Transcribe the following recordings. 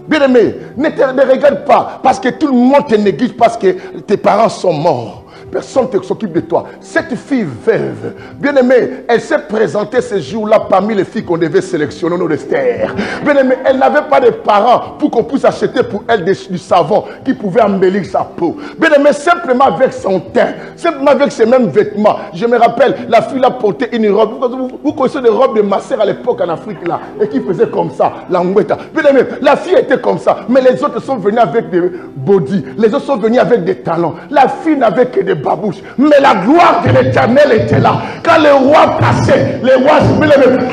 Bien-aimé, ne regarde pas parce que tout le monde te néglige, parce que tes parents sont morts. Personne ne s'occupe de toi. Cette fille veuve, bien-aimée, elle s'est présentée ce jour-là parmi les filles qu'on devait sélectionner au nom d'Esther. Bien-aimée, elle n'avait pas de parents pour qu'on puisse acheter pour elle du savon qui pouvait embellir sa peau. Bien-aimée, simplement avec son teint, simplement avec ses mêmes vêtements. Je me rappelle, la fille a porté une robe. Vous connaissez des robes de ma sœur à l'époque en Afrique là, et qui faisait comme ça, l'angouetta. Bien-aimée, la fille était comme ça, mais les autres sont venus avec des body, les autres sont venus avec des talons. La fille n'avait que des babouche, mais la gloire de l'Éternel était là. Quand le roi passait, les rois,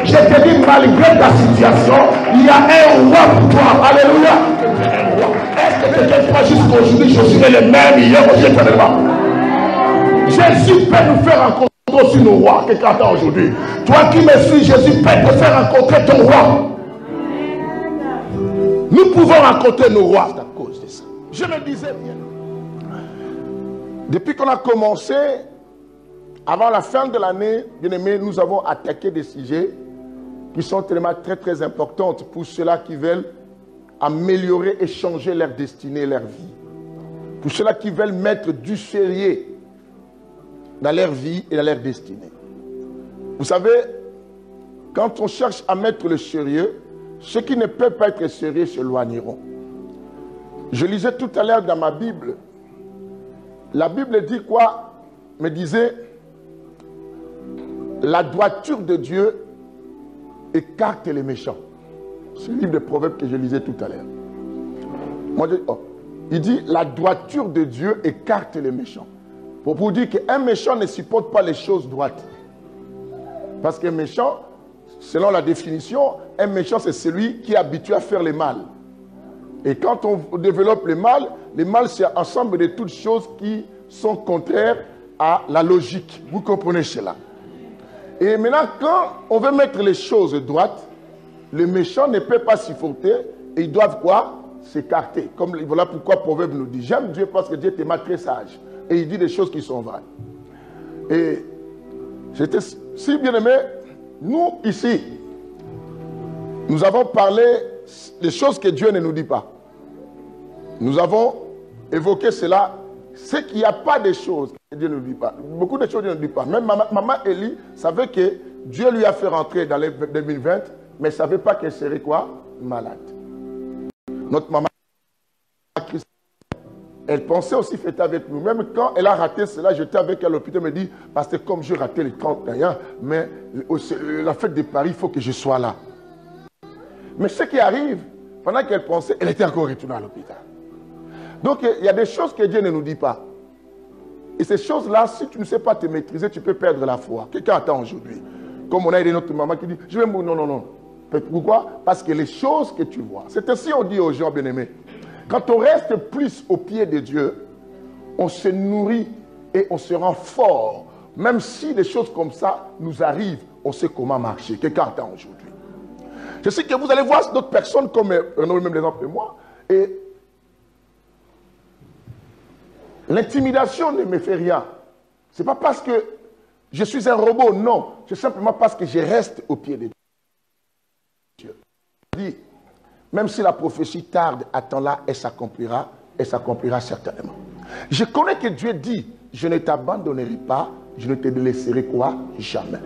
je te dis, malgré ta situation, il y a un roi pour toi. Alléluia. Est-ce que quelqu'un croit jusqu'aujourd'hui, je serai le même hier aussi éternellement? Jésus peut nous faire rencontrer aussi nos rois. Quelqu'un attend aujourd'hui. Toi qui me suis, Jésus peut te faire rencontrer ton roi. Nous pouvons rencontrer nos rois à cause de ça. Je me disais bien. Depuis qu'on a commencé, avant la fin de l'année, bien aimé, nous avons attaqué des sujets qui sont tellement très importants pour ceux-là qui veulent améliorer et changer leur destinée, leur vie. Pour ceux-là qui veulent mettre du sérieux dans leur vie et dans leur destinée. Vous savez, quand on cherche à mettre le sérieux, ceux qui ne peuvent pas être sérieux s'éloigneront. Je lisais tout à l'heure dans ma Bible. La Bible dit quoi? Me disait, la droiture de Dieu écarte les méchants. C'est le livre de Proverbes que je lisais tout à l'heure. Moi, il dit, la droiture de Dieu écarte les méchants. Pour vous dire qu'un méchant ne supporte pas les choses droites. Parce qu'un méchant, selon la définition, un méchant c'est celui qui est habitué à faire le mal. Et quand on développe le mal c'est ensemble de toutes choses qui sont contraires à la logique. Vous comprenez cela? Et maintenant, quand on veut mettre les choses droites, le méchant ne peut pas supporter et ils doivent quoi? S'écarter. Comme voilà pourquoi Proverbe nous dit, j'aime Dieu parce que Dieu t'aime très sage. Et il dit des choses qui sont vraies. Et j'étais si bien aimé, nous ici, nous avons parlé des choses que Dieu ne nous dit pas. Nous avons évoqué cela. C'est qu'il n'y a pas de choses que Dieu ne nous dit pas. Beaucoup de choses Dieu ne nous dit pas. Même maman Élie savait que Dieu lui a fait rentrer dans les 2020, mais elle ne savait pas qu'elle serait quoi? Malade. Notre maman, elle pensait aussi fêter avec nous. Même quand elle a raté cela, j'étais avec elle à l'hôpital, elle me dit, parce que comme j'ai raté les 31, mais la fête de Paris, il faut que je sois là. Mais ce qui arrive, pendant qu'elle pensait, elle était encore retournée à l'hôpital. Donc, il y a des choses que Dieu ne nous dit pas. Et ces choses-là, si tu ne sais pas te maîtriser, tu peux perdre la foi. Quelqu'un attend aujourd'hui. Comme on a aidé notre maman qui dit, je vais mourir. Non, non, non. Pourquoi? Parce que les choses que tu vois, c'est ainsi on dit aux gens bien-aimés. Quand on reste plus au pied de Dieu, on se nourrit et on se rend fort. Même si des choses comme ça nous arrivent, on sait comment marcher. Quelqu'un attend aujourd'hui. Je sais que vous allez voir d'autres personnes comme Renaud, même l'exemple de moi, et l'intimidation ne me fait rien. Ce n'est pas parce que je suis un robot, non. C'est simplement parce que je reste au pied de Dieu. Je dis, même si la prophétie tarde, attends-la, elle s'accomplira certainement. Je connais que Dieu dit, je ne t'abandonnerai pas, je ne te laisserai quoi? Jamais.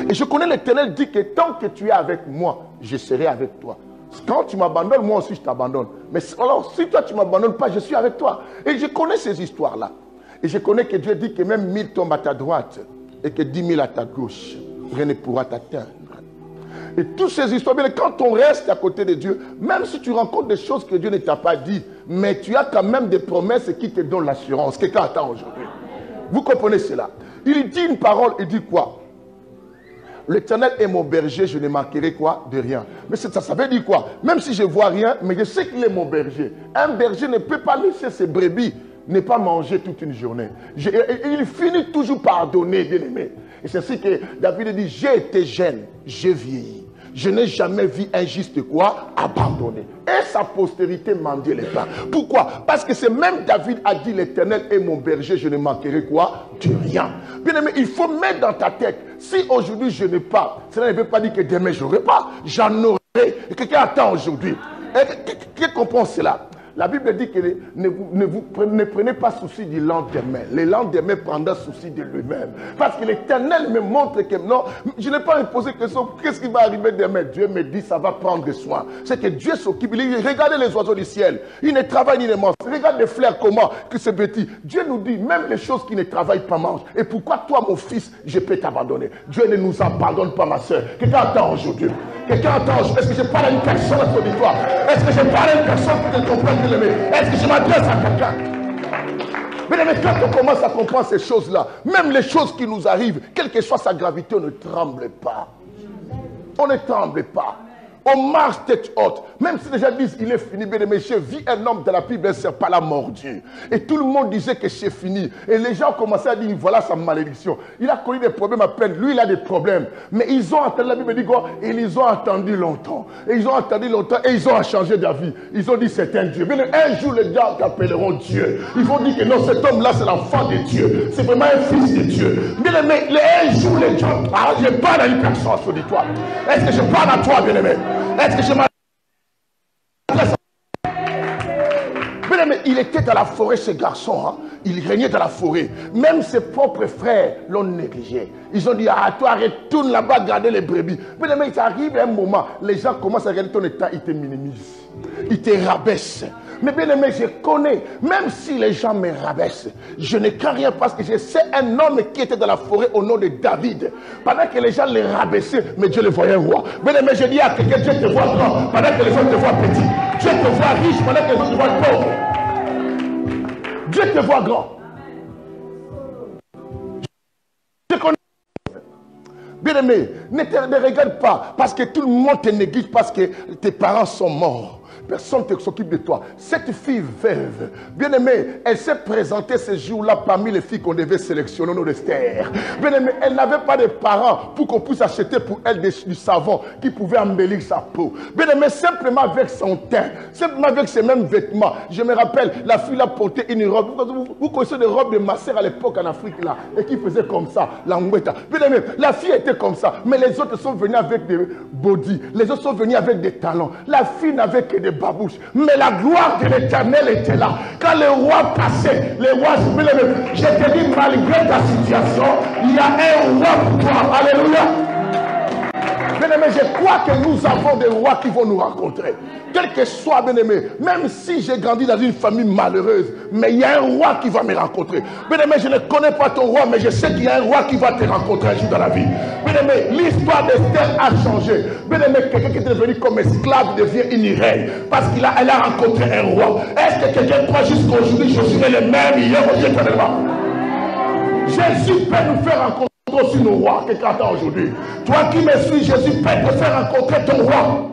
Et je connais l'Éternel dit que tant que tu es avec moi, je serai avec toi. Quand tu m'abandonnes, moi aussi je t'abandonne. Mais alors, si toi tu ne m'abandonnes pas, je suis avec toi. Et je connais ces histoires-là. Et je connais que Dieu dit que même 1000 tombent à ta droite et que 10 000 à ta gauche, rien ne pourra t'atteindre. Et toutes ces histoires, quand on reste à côté de Dieu, même si tu rencontres des choses que Dieu ne t'a pas dit, mais tu as quand même des promesses qui te donnent l'assurance. Quelqu'un attend aujourd'hui. Vous comprenez cela? Il dit une parole, il dit quoi? L'Éternel est mon berger, je ne manquerai quoi? De rien. Mais ça veut dire quoi? Même si je ne vois rien, mais je sais qu'il est mon berger. Un berger ne peut pas laisser ses brebis ne pas manger toute une journée. Il finit toujours par donner, bien aimé. Et c'est ainsi que David dit, j'ai été jeune, j'ai vieilli. Je n'ai jamais vu un juste quoi? Abandonné. Et sa postérité mendiait les pains. Pourquoi? Parce que c'est même David a dit, l'Éternel est mon berger, je ne manquerai quoi? De rien. Bien aimé, il faut mettre dans ta tête, si aujourd'hui je n'ai pas, cela ne veut pas dire que demain je n'aurai pas. J'en aurai. Et quelqu'un attend aujourd'hui. Qui comprend cela? La Bible dit que ne prenez pas souci du lendemain. Le lendemain prendra souci de lui-même. Parce que l'Éternel me montre que non, je n'ai pas imposé question. Qu'est-ce qui va arriver demain? Dieu me dit, ça va prendre soin. C'est que Dieu s'occupe. Regardez les oiseaux du ciel. Ils ne travaillent ni ne mangent. Regarde les fleurs comment que c'est petit. Dieu nous dit, même les choses qui ne travaillent pas mangent. Et pourquoi toi, mon fils, je peux t'abandonner? Dieu ne nous abandonne pas, ma soeur. Quelqu'un attend aujourd'hui. Quelqu'un attend. Est-ce que je parle à une personne à son histoire? Est-ce que je parle à une personne qui te comprend? Est-ce que je m'adresse à quelqu'un? Mais quand on commence à comprendre ces choses-là, même les choses qui nous arrivent, quelle que soit sa gravité, on ne tremble pas. On ne tremble pas. On marche tête haute. Même si les gens disent il est fini, bien aimé, j'ai vu un homme de la Bible, un serpent l'a mordu. Et tout le monde disait que c'est fini. Et les gens commençaient à dire voilà sa malédiction. Il a connu des problèmes à peine. Lui, il a des problèmes. Mais ils ont entendu, la Bible dit quoi? Ils ont attendu longtemps. Et ils ont attendu longtemps et ils ont changé d'avis. Ils ont dit c'est un Dieu. Mais un jour, les gens t'appelleront Dieu. Ils vont dire que non, cet homme-là, c'est l'enfant de Dieu. C'est vraiment un fils de Dieu. Bien aimé, un jour, les gens. Alors, je parle à une personne sur toi. Est-ce que je parle à toi, bien aimé? Est-ce que je m'adresse? Il était dans la forêt, ce garçon. Hein? Il régnait dans la forêt. Même ses propres frères l'ont négligé. Ils ont dit, ah, toi, retourne là-bas, garder les brebis. Mais il arrive un moment, les gens commencent à regarder ton état, ils te minimisent. Ils te rabaissent. Mais bien aimé, je connais, même si les gens me rabaissent, je ne crains rien parce que je sais un homme qui était dans la forêt au nom de David. Pendant que les gens les rabaissaient, mais Dieu le voyait roi. Bien aimé, je dis à quelqu'un, Dieu te voit grand pendant que les autres te voient petit. Dieu te voit riche pendant que les autres te voient pauvre. Dieu te voit grand. Je connais. Bien aimé, ne regarde pas parce que tout le monde te néglige parce que tes parents sont morts. Personne ne s'occupe de toi. Cette fille veuve, bien aimée, elle s'est présentée ce jour-là parmi les filles qu'on devait sélectionner au nom d'Esther. Bien aimée, elle n'avait pas de parents pour qu'on puisse acheter pour elle du savon qui pouvait embellir sa peau. Bien aimée, simplement avec son teint, simplement avec ses mêmes vêtements. Je me rappelle, la fille a porté une robe. Vous connaissez des robes de masser à l'époque en Afrique là, et qui faisait comme ça, l'angouetta. Bien aimée, la fille était comme ça, mais les autres sont venus avec des body, les autres sont venus avec des talons. La fille n'avait que des babouche. Mais la gloire de l'Éternel était là. Quand le roi passait, les rois, je te dis, malgré ta situation, il y a un roi pour toi. Alléluia. Bien-aimé, je crois que nous avons des rois qui vont nous rencontrer. Quel que soit, bien-aimé, même si j'ai grandi dans une famille malheureuse, mais il y a un roi qui va me rencontrer. Bien-aimé, je ne connais pas ton roi, mais je sais qu'il y a un roi qui va te rencontrer un jour dans la vie. Bien-aimé, l'histoire d'Esther a changé. Bien-aimé, quelqu'un qui est devenu comme esclave devient une reine parce qu'elle a rencontré un roi. Est-ce que quelqu'un croit jusqu'aujourd'hui, je serai le même hier au Dieu éternellement? Jésus peut nous faire rencontrer aussi nos rois. Quelqu'un attend aujourd'hui. Toi qui me suis, Jésus peut te faire rencontrer ton roi.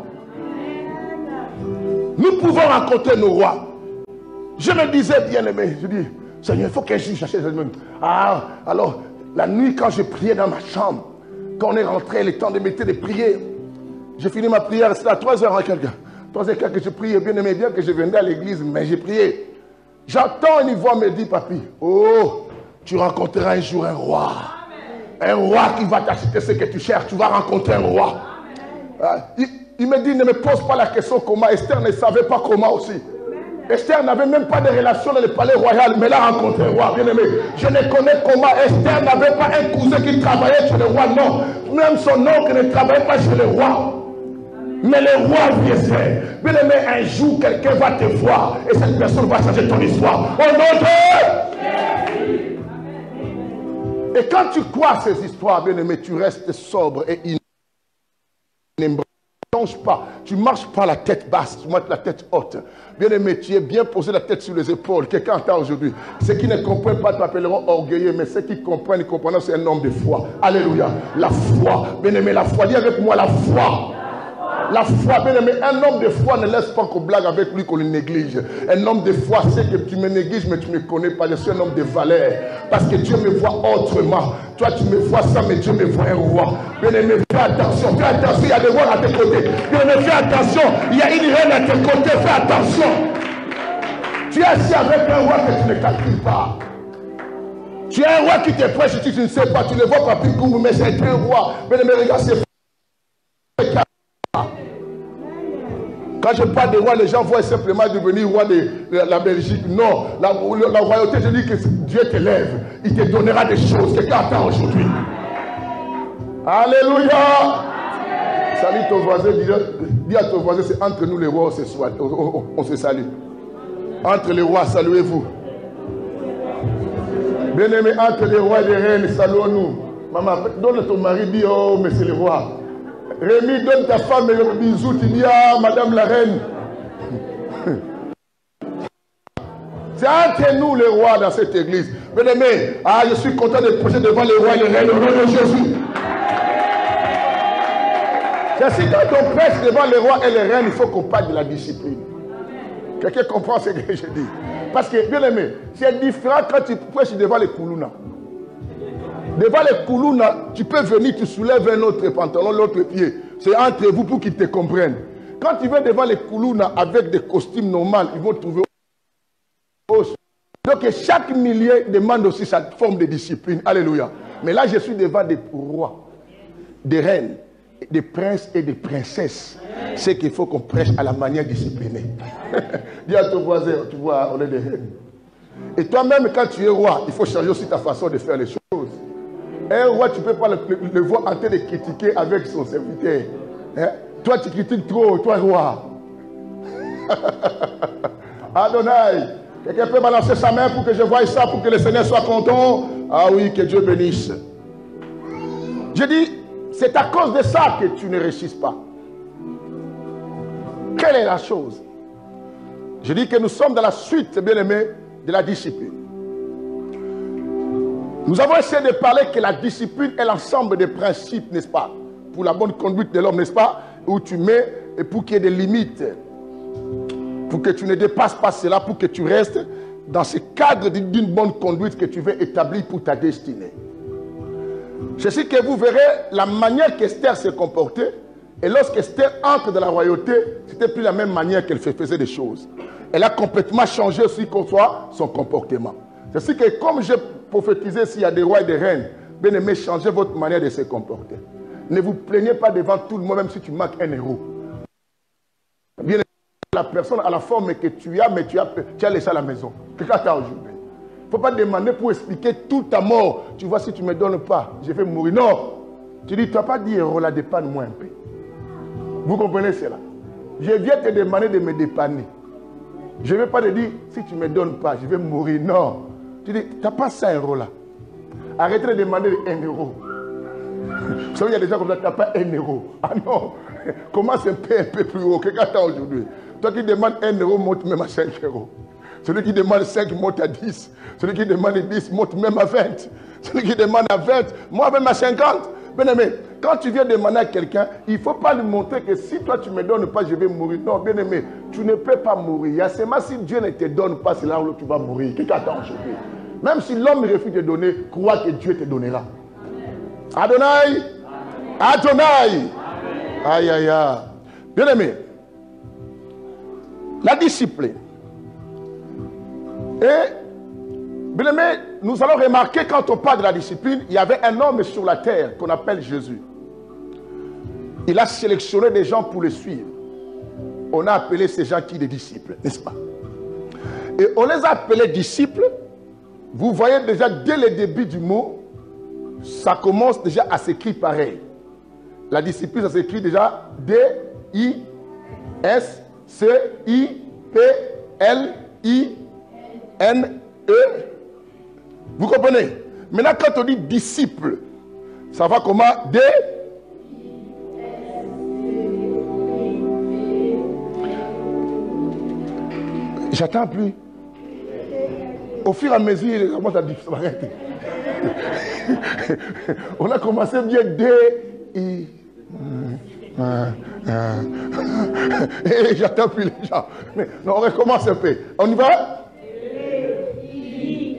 Nous pouvons rencontrer nos rois. Je me disais, bien aimé, je dis, Seigneur, il faut qu'un jour j'achète. Ah, alors, la nuit, quand je priais dans ma chambre, quand on est rentré, le temps de mettre de prier, j'ai fini ma prière, c'était à 3h quelqu'un. 3h que je priais, bien aimé, bien que je venais à l'église, mais j'ai prié. J'entends une voix me dire, papi, oh, tu rencontreras un jour un roi. Un roi qui va t'acheter ce que tu cherches, tu vas rencontrer un roi. Il me dit, ne me pose pas la question comment. Esther ne savait pas comment aussi. Esther n'avait même pas de relation dans le palais royal, mais elle a rencontré un roi, bien aimé. Je ne connais comment. Esther n'avait pas un cousin qui travaillait chez le roi, non. Même son oncle ne travaillait pas chez le roi. Mais le roi viendrait. Bien aimé, un jour, quelqu'un va te voir et cette personne va changer ton histoire. Au nom de... Et quand tu crois ces histoires, bien aimé, tu restes sobre et inébranlable. Tu ne marches pas la tête basse, tu marches la tête haute. Bien aimé, tu es bien posé la tête sur les épaules. Quelqu'un entend aujourd'hui. Ceux qui ne comprennent pas t'appelleront orgueilleux, mais ceux qui comprennent, c'est un homme de foi. Alléluia. La foi. Bien aimé, la foi. Dis avec moi la foi. La foi, bien aimé, un homme de foi ne laisse pas qu'on blague avec lui, qu'on le néglige. Un homme de foi sait que tu me négliges, mais tu ne me connais pas. Je suis un homme de valeur. Parce que Dieu me voit autrement. Toi, tu me vois ça, mais Dieu me voit un roi. Bien aimé, fais attention, il y a des rois à tes côtés. Bien aimé, fais attention, il y a une reine à tes côtés, fais attention. Tu es assis avec un roi que tu ne calcules pas. Tu as un roi qui te prêche, tu ne sais pas, tu ne vois pas plus court, mais c'est un roi. Bien aimé, regarde, c'est Quand je parle de roi, les gens voient simplement devenir roi de la Belgique. Non, la royauté, je dis que Dieu t'élève. Il te donnera des choses. Quelqu'un attend aujourd'hui. Alléluia. Salut ton voisin. Dis à ton voisin, c'est entre nous les rois, on se salue. Entre les rois, saluez-vous. Bien-aimé, entre les rois et les reines, saluons-nous. Maman, donne ton mari, dis, oh, mais c'est le roi. Rémi, donne ta femme un bisou, tu dis, ah, madame la reine. C'est entre nous les rois dans cette église. Bien-aimé, ah, je suis content de prêcher devant les rois et les reines au nom de Jésus. C'est si quand on prêche devant les rois et les reines, il faut qu'on parle de la discipline. Quelqu'un comprend ce que je dis? Parce que, bien aimé, c'est différent quand tu prêches devant les Koulouna. Devant les Koulouna, tu peux venir, tu soulèves un autre pantalon, l'autre pied. C'est entre vous pour qu'ils te comprennent. Quand tu viens devant les Koulouna avec des costumes normaux, ils vont trouver. Donc chaque millier demande aussi sa forme de discipline. Alléluia. Mais là, je suis devant des rois, des reines, des princes et des princesses. C'est qu'il faut qu'on prêche à la manière disciplinée. Dis à ton voisin, tu vois, on est des reines. Et toi-même, quand tu es roi, il faut changer aussi ta façon de faire les choses. Un roi, tu ne peux pas le voir en train de critiquer avec son serviteur. Hein? Toi, tu critiques trop, toi, roi. Adonai, quelqu'un peut balancer sa main pour que je voie ça, pour que le Seigneur soit content. Ah oui, que Dieu bénisse. Je dis, c'est à cause de ça que tu ne réussis pas. Quelle est la chose? Je dis que nous sommes dans la suite, bien aimé, de la discipline. Nous avons essayé de parler que la discipline est l'ensemble des principes, n'est-ce pas? Pour la bonne conduite de l'homme, n'est-ce pas? Où tu mets, et pour qu'il y ait des limites. Pour que tu ne dépasses pas cela, pour que tu restes dans ce cadre d'une bonne conduite que tu veux établir pour ta destinée. Je sais que vous verrez la manière qu'Esther s'est comportée. Et lorsqu'Esther entre dans la royauté, c'était plus la même manière qu'elle faisait des choses. Elle a complètement changé aussi qu'on soit son comportement. C'est ce que comme je prophétisais s'il y a des rois et des reines, bien aimé, changez votre manière de se comporter. Ne vous plaignez pas devant tout le monde, même si tu manques un héros. Bien aimé, la personne a la forme que tu as, mais tu as laissé à la maison. Quelqu'un t'a aujourd'hui. Il ne faut pas demander pour expliquer toute ta mort. Tu vois, si tu ne me donnes pas, je vais mourir. Non. Tu dis, tu n'as pas dit héros, la dépanne-moi un peu. Vous comprenez cela? Je viens te demander de me dépanner. Je ne vais pas te dire, si tu ne me donnes pas, je vais mourir. Non. Tu dis, tu n'as pas ça, un euro là. Arrêtez de demander 1 euro. Vous savez, il y a des gens comme ça, tu n'as pas 1 euro. Ah non. Commence un peu plus haut. Quelqu'un t'as aujourd'hui. Toi qui demandes 1 euro, monte même à 5 euros. Celui qui demande 5 monte à 10. Celui qui demande 10 monte même à 20. Celui qui demande à 20, moi même à 50. Bien aimé, quand tu viens demander à quelqu'un, il ne faut pas lui montrer que si toi tu ne me donnes pas, je vais mourir. Non, bien aimé, tu ne peux pas mourir. Il y a seulement si Dieu ne te donne pas, c'est là où tu vas mourir. Qui t'attend aujourd'hui? Même si l'homme refuse de donner, crois que Dieu te donnera. Adonai, Adonai. Aïe, aïe, aïe. Bien aimé, la discipline. Et, bien aimé, nous allons remarquer quand on parle de la discipline, il y avait un homme sur la terre qu'on appelle Jésus. Il a sélectionné des gens pour le suivre. On a appelé ces gens qui des disciples, n'est-ce pas? Et on les a appelés disciples. Vous voyez déjà dès le début du mot, ça commence déjà à s'écrire pareil. La discipline, ça s'écrit déjà D-I-S-C-I-P-L-I-N-E. Vous comprenez? Maintenant, quand on dit disciple, ça va comment? D. J'attends plus. Au fur et à mesure, il commence à disparaître. On a commencé bien D. I. Et j'attends plus les gens. Mais, non, on recommence un peu. On y va? D-I-S-C-I-P-L-E.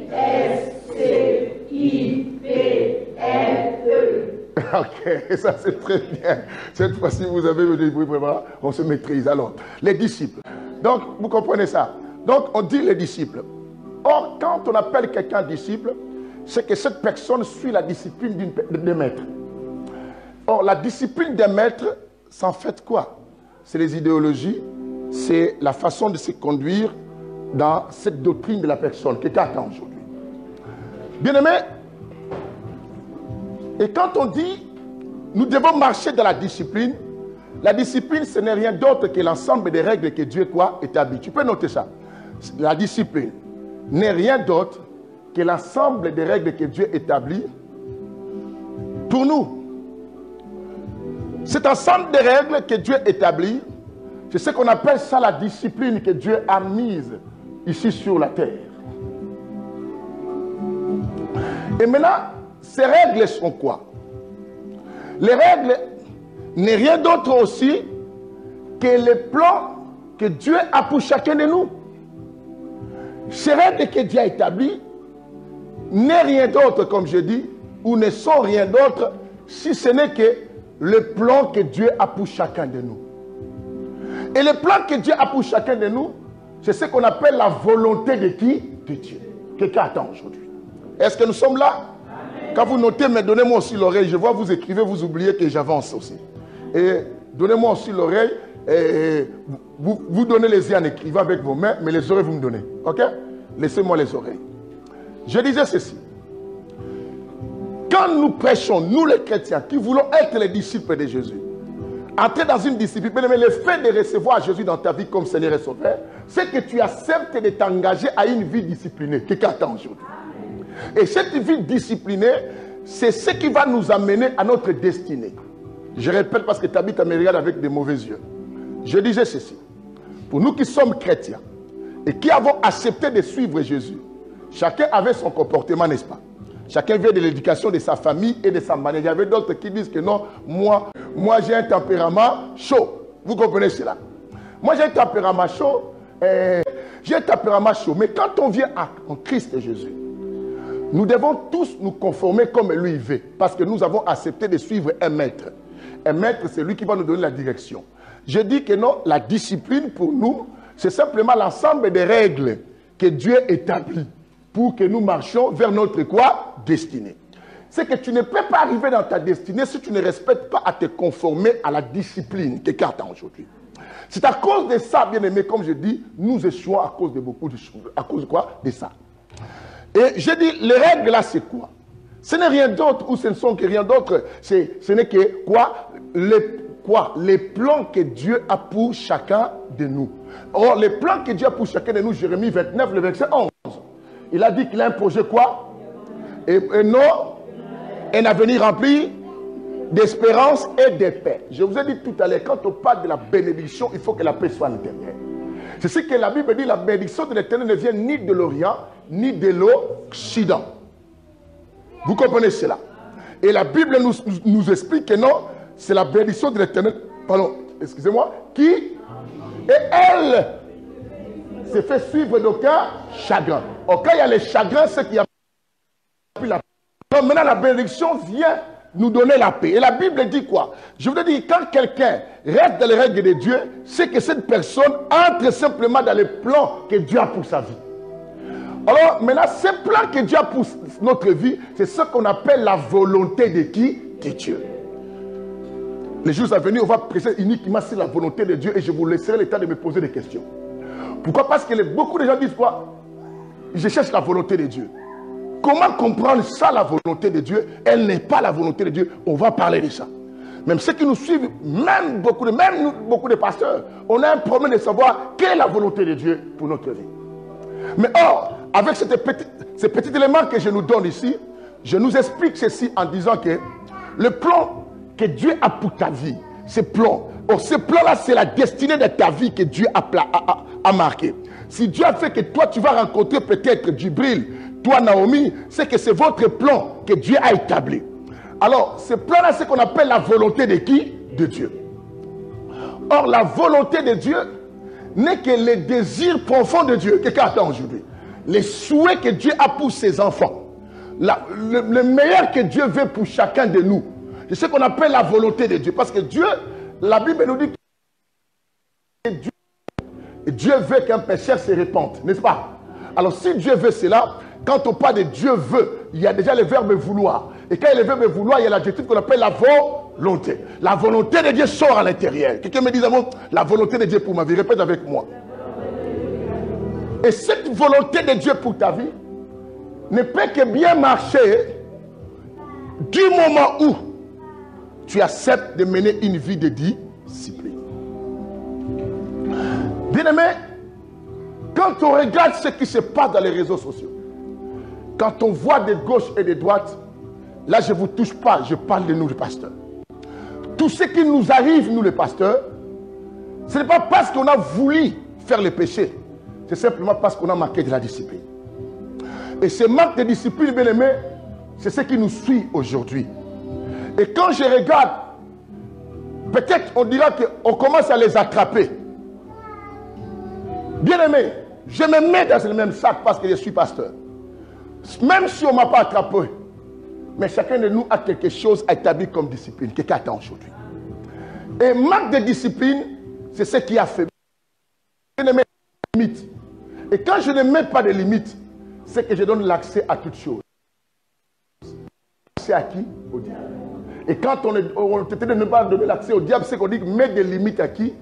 Ok, ça c'est très bien. Cette fois-ci, vous avez le début, on se maîtrise. Alors, les disciples. Donc, vous comprenez ça? Donc, on dit les disciples. Or, quand on appelle quelqu'un disciple, c'est que cette personne suit la discipline d'un maître. Or, la discipline d'un maître, c'est en fait quoi? C'est les idéologies, c'est la façon de se conduire dans cette doctrine de la personne. Quelqu'un attend aujourd'hui. Bien-aimé, et quand on dit nous devons marcher dans la discipline, ce n'est rien d'autre que l'ensemble des règles que Dieu établit. Tu peux noter ça. La discipline n'est rien d'autre que l'ensemble des règles que Dieu établit pour nous. Cet ensemble de règles que Dieu établit, c'est ce qu'on appelle ça la discipline que Dieu a mise ici sur la terre. Et maintenant, ces règles sont quoi? Les règles n'est rien d'autre aussi que les plans que Dieu a pour chacun de nous. Ces règles que Dieu a établies n'est rien d'autre, comme je dis, ou ne sont rien d'autre, si ce n'est que le plan que Dieu a pour chacun de nous. Et le plan que Dieu a pour chacun de nous, c'est ce qu'on appelle la volonté de qui? De Dieu. Quelqu'un attend aujourd'hui. Est-ce que nous sommes là? Amen. Quand vous notez, mais donnez-moi aussi l'oreille. Je vois vous écrivez, vous oubliez que j'avance aussi. Et donnez-moi aussi l'oreille. Vous donnez les yeux en écrivant avec vos mains, mais les oreilles vous me donnez. Ok? Laissez-moi les oreilles. Je disais ceci. Quand nous prêchons, nous les chrétiens, qui voulons être les disciples de Jésus, entrer dans une discipline, mais le fait de recevoir Jésus dans ta vie comme Seigneur et Sauveur, c'est que tu acceptes de t'engager à une vie disciplinée. Quelqu'un attend aujourd'hui. Et cette vie disciplinée, c'est ce qui va nous amener à notre destinée. Je répète parce que tu habites à me regarder avec des mauvais yeux. Je disais ceci. Pour nous qui sommes chrétiens et qui avons accepté de suivre Jésus, chacun avait son comportement, n'est-ce pas? Chacun vient de l'éducation de sa famille et de sa manière. Il y avait d'autres qui disent que non, moi j'ai un tempérament chaud. Vous comprenez cela? Moi j'ai un tempérament chaud. Mais quand on vient en Christ Jésus, nous devons tous nous conformer comme lui il veut. Parce que nous avons accepté de suivre un maître. Un maître, c'est lui qui va nous donner la direction. Je dis que non, la discipline pour nous, c'est simplement l'ensemble des règles que Dieu établit pour que nous marchions vers notre quoi? Destinée. C'est que tu ne peux pas arriver dans ta destinée si tu ne respectes pas à te conformer à la discipline. Quelqu'un attend aujourd'hui. C'est à cause de ça, bien aimé, comme je dis, nous échouons à cause de beaucoup de choses. À cause de quoi? De ça. Et je dis, les règles là, c'est quoi? Ce n'est rien d'autre, ou ce ne sont que rien d'autre. Ce n'est que quoi? Les plans que Dieu a pour chacun de nous. Or, les plans que Dieu a pour chacun de nous, Jérémie 29, le verset 11. Il a dit qu'il a un projet quoi? Et non, un avenir rempli d'espérance et de paix. Je vous ai dit tout à l'heure, quand on parle de la bénédiction, il faut que la paix soit à l'intérieur. C'est ce que la Bible dit, la bénédiction de l'Éternel ne vient ni de l'Orient, ni de l'Occident. Vous comprenez cela? Et la Bible nous explique que non, c'est la bénédiction de l'Éternel, pardon, excusez-moi, qui, et elle, se fait suivre d'aucun chagrin. Or, quand il y a les chagrins, c'est qu'il y a plus la paix. Donc maintenant, la bénédiction vient nous donner la paix. Et la Bible dit quoi? Je vous dis, quand quelqu'un reste dans les règles de Dieu, c'est que cette personne entre simplement dans les plans que Dieu a pour sa vie. Alors, maintenant, ces plans que Dieu a pour notre vie, c'est ce qu'on appelle la volonté de qui? De Dieu. Les jours à venir, on va prêcher uniquement sur la volonté de Dieu et je vous laisserai le temps de me poser des questions. Pourquoi? Parce que beaucoup de gens disent quoi? Je cherche la volonté de Dieu. Comment comprendre ça, la volonté de Dieu? Elle n'est pas la volonté de Dieu. On va parler de ça. Même ceux qui nous suivent, même beaucoup de pasteurs, on a un problème de savoir quelle est la volonté de Dieu pour notre vie. Mais or, avec ces petits éléments que je nous donne ici, je nous explique ceci en disant que le plan que Dieu a pour ta vie, ce plan-là, c'est la destinée de ta vie que Dieu a marqué. Si Dieu a fait que toi, tu vas rencontrer peut-être Djibril, toi, Naomi, c'est que c'est votre plan que Dieu a établi. Alors, ce plan-là, c'est ce qu'on appelle la volonté de qui? De Dieu. Or, la volonté de Dieu n'est que les désirs profonds de Dieu. Quelqu'un attend aujourd'hui. Les souhaits que Dieu a pour ses enfants. Le meilleur que Dieu veut pour chacun de nous. C'est ce qu'on appelle la volonté de Dieu. Parce que Dieu, la Bible nous dit que Dieu veut qu'un pécheur se répande, n'est-ce pas? Alors si Dieu veut cela, quand on parle de Dieu veut, il y a déjà le verbe vouloir. Et quand il y a le verbe vouloir, il y a l'adjectif qu'on appelle la volonté. La volonté de Dieu sort à l'intérieur. Quelqu'un me dit, la volonté de Dieu pour ma vie. Répète avec moi. Et cette volonté de Dieu pour ta vie ne peut que bien marcher du moment où tu acceptes de mener une vie de discipline. Bien-aimé, quand on regarde ce qui se passe dans les réseaux sociaux, quand on voit de gauche et de droite, là je ne vous touche pas, je parle de nous les pasteurs. Tout ce qui nous arrive, nous les pasteurs, ce n'est pas parce qu'on a voulu faire le péché, c'est simplement parce qu'on a manqué de la discipline. Et ce manque de discipline, bien aimé, c'est ce qui nous suit aujourd'hui. Et quand je regarde, peut-être on dira qu'on commence à les attraper. Bien aimé, je me mets dans le même sac parce que je suis pasteur. Même si on ne m'a pas attrapé, mais chacun de nous a quelque chose à établir comme discipline. Quelqu'un attend aujourd'hui. Et manque de discipline, c'est ce qui a fait. Je ne mets pas de limites. Et quand je ne mets pas de limites, c'est que je donne l'accès à toutes choses. L'accès à qui? Au diable. Et quand on te dit de ne pas donner l'accès au diable, c'est qu'on dit mets des limites à qui?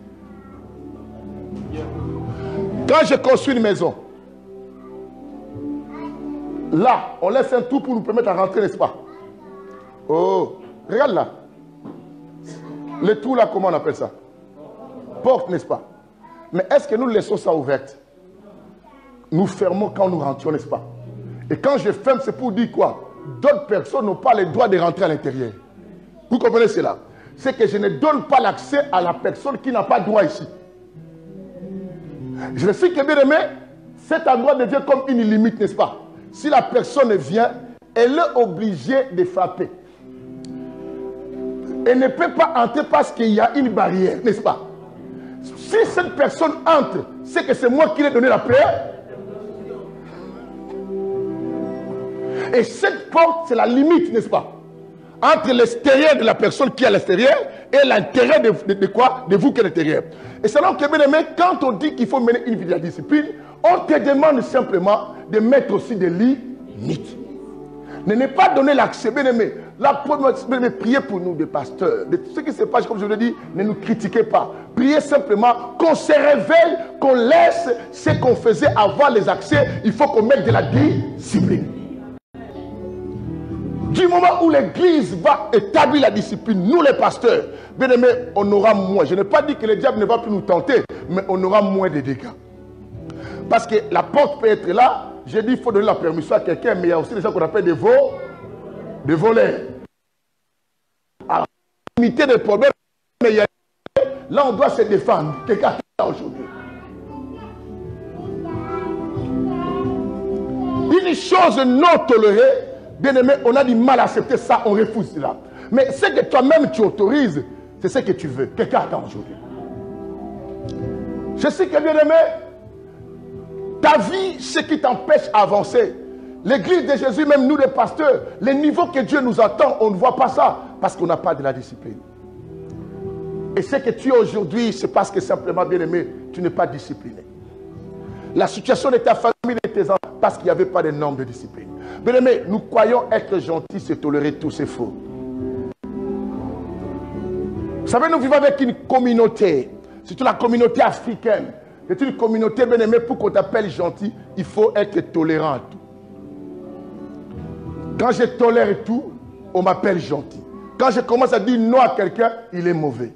Quand je construis une maison, là, on laisse un trou pour nous permettre de rentrer, n'est-ce pas? Oh, regarde là. Le trou là, comment on appelle ça? Porte, n'est-ce pas? Mais est-ce que nous laissons ça ouverte? Nous fermons quand nous rentrons, n'est-ce pas? Et quand je ferme, c'est pour dire quoi? D'autres personnes n'ont pas le droit de rentrer à l'intérieur. Vous comprenez cela? C'est que je ne donne pas l'accès à la personne qui n'a pas droit ici. Je sais que bien aimé, cet endroit devient comme une limite, n'est-ce pas? Si la personne vient, elle est obligée de frapper. Elle ne peut pas entrer parce qu'il y a une barrière, n'est-ce pas? Si cette personne entre, c'est que c'est moi qui lui ai donné la paix. Et cette porte, c'est la limite, n'est-ce pas? Entre l'extérieur de la personne qui est à l'extérieur et l'intérieur de quoi? De vous qui est à l'intérieur. Et c'est donc que, bien aimé, quand on dit qu'il faut mener une vie de la discipline, on te demande simplement de mettre aussi des limites. Ne pas donner l'accès, bien aimé. La première, bien aimé, priez pour nous, des pasteurs. De ce qui se passe, comme je vous l'ai dit, ne nous critiquez pas. Priez simplement qu'on se réveille, qu'on laisse ce qu'on faisait avoir les accès. Il faut qu'on mette de la discipline. Du moment où l'Église va établir la discipline, nous les pasteurs, bien aimés, on aura moins. Je n'ai pas dit que le diable ne va plus nous tenter, mais on aura moins de dégâts. Parce que la porte peut être là. J'ai dit qu'il faut donner la permission à quelqu'un, mais il y a aussi des gens qu'on appelle des voleurs. Alors, limiter des problèmes, mais il y a... là on doit se défendre. Quelqu'un attend aujourd'hui. Une chose non tolérée, bien aimé, on a du mal à accepter ça, on refuse cela. Mais ce que toi-même tu autorises, c'est ce que tu veux. Quelqu'un attend aujourd'hui. Je sais que, bien aimé, ta vie, ce qui t'empêche d'avancer. L'église de Jésus, même nous les pasteurs, les niveaux que Dieu nous attend, on ne voit pas ça parce qu'on n'a pas de la discipline. Et ce que tu es aujourd'hui, c'est parce que simplement, bien aimé, tu n'es pas discipliné. La situation de ta famille, de tes enfants, parce qu'il n'y avait pas de normes de discipline. Bien aimé, nous croyons être gentils, c'est tolérer tout, c'est faux. Vous savez, nous vivons avec une communauté, surtout la communauté africaine. C'est une communauté, bien aimée, pour qu'on t'appelle gentil, il faut être tolérant à tout. Quand je tolère tout, on m'appelle gentil. Quand je commence à dire non à quelqu'un, il est mauvais.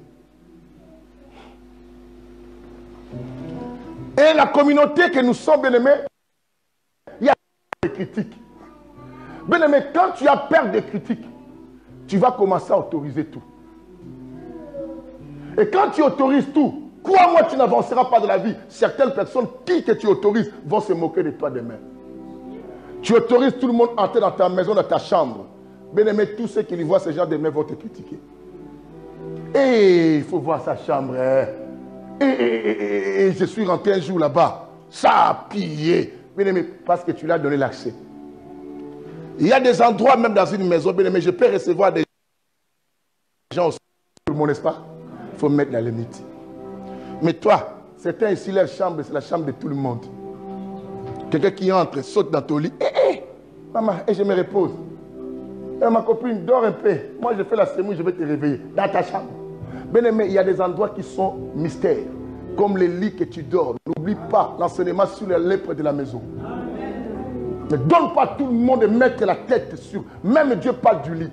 Et la communauté que nous sommes, bien aimés, il y a des critiques. Bien aimé, quand tu as peur des critiques, tu vas commencer à autoriser tout. Et quand tu autorises tout, crois-moi, tu n'avanceras pas de la vie. Certaines personnes, qui que tu autorises, vont se moquer de toi demain. Tu autorises tout le monde à entrer dans ta maison, dans ta chambre. Bien aimé, tous ceux qui voient ce genre de mains vont te critiquer. Et il faut voir sa chambre. Et je suis rentré un jour là-bas. Ça a pillé. Bien aimé, parce que tu lui as donné l'accès. Il y a des endroits, même dans une maison, bien aimé, je peux recevoir des gens aussi. Tout le monde, n'est-ce pas? Il faut mettre la limite. Mais toi, certains ici, leur chambre, c'est la chambre de tout le monde. Quelqu'un qui entre, saute dans ton lit. Maman, et je me repose. Ma copine, dors un peu. Moi, je fais la sémouille, je vais te réveiller. Dans ta chambre. Bien aimé, il y a des endroits qui sont mystères. Comme les lits que tu dors. N'oublie pas l'enseignement sur les lèpres de la maison. Ne donne pas à tout le monde de mettre la tête sur. Même Dieu parle du lit.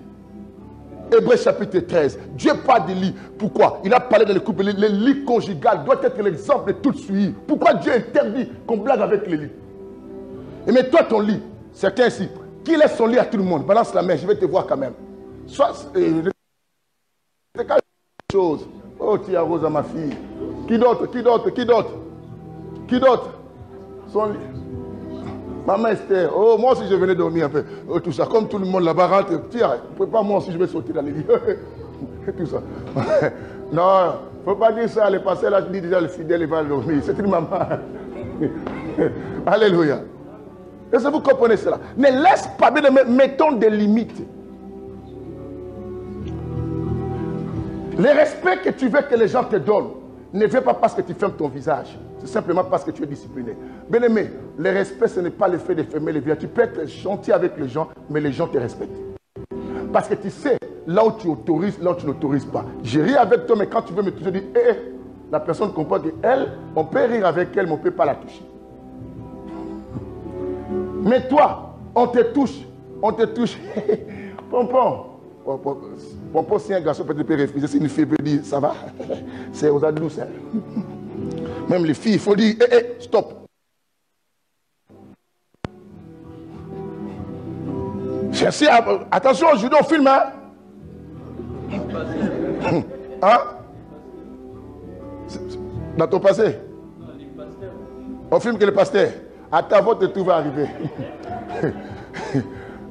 Hébreux chapitre 13. Dieu parle du lit. Pourquoi? Il a parlé dans les couples. Le lit conjugal doit être l'exemple de tout suivi. Pourquoi Dieu interdit qu'on blague avec les lits? Et mais toi, ton lit, certains ici, qui laisse son lit à tout le monde? Balance la main, je vais te voir quand même. Soit, c'est quelque chose. Oh, tia Rosa, ma fille. Qui d'autre? Qui d'autre? Qui d'autre? Qui d'autre? Son lit. Maman Esther, oh, moi aussi je venais dormir un peu. Oh, tout ça, comme tout le monde là-bas rentre, tiens, pas moi aussi je vais sauter dans les lits. Tout ça. Non, il ne faut pas dire ça. Le pasteur là dit déjà le fidèle il va dormir. C'est une maman. Alléluia. Est-ce que vous comprenez cela? Ne laisse pas, bien, mettons des limites. Le respect que tu veux que les gens te donnent, ne viens pas parce que tu fermes ton visage. C'est simplement parce que tu es discipliné. Bien aimé, le respect, ce n'est pas le fait de fermer les visages. Tu peux être gentil avec les gens, mais les gens te respectent. Parce que tu sais, là où tu autorises, là où tu n'autorises pas. Je ris avec toi, mais quand tu veux me toucher, je dis, la personne comprend qu'elle, on peut rire avec elle, mais on ne peut pas la toucher. Mais toi, on te touche. Pompon. Pompon, si un garçon peut te refuser, si une fille peut dire, ça va, c'est aux adultes. Même les filles, il faut dire, stop. Cherchez, attention, je dois filmer. Hein? Dans ton passé? On filme que le pasteur. À ta vote, tout va arriver.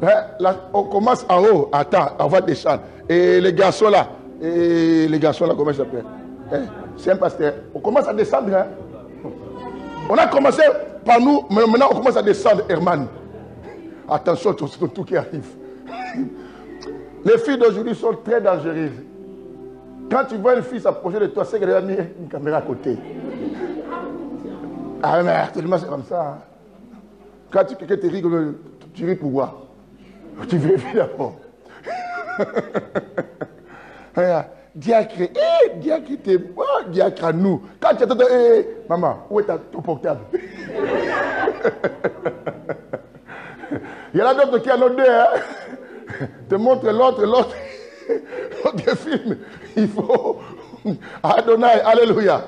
Là, on commence en haut. Attends, on va descendre. Et les garçons là, comment ça s'appelle? C'est un pasteur. On commence à descendre. Hein? On a commencé par nous, mais maintenant on commence à descendre, Herman. Attention, tout qui arrive. Les filles d'aujourd'hui sont très dangereuses. Quand tu vois une fille s'approcher de toi, c'est qu'elle a mis une caméra à côté. Ah mais actuellement c'est comme ça. Hein? Quand quelqu'un te rit, tu ris pour quoi? Tu vérifies d'abord. Diacre, diacre, diacre à nous. Quand tu attends, maman, où est ton portable? Il y en a d'autres qui en ont deux. Hein? Te montre l'autre film. Il faut. Adonai, alléluia.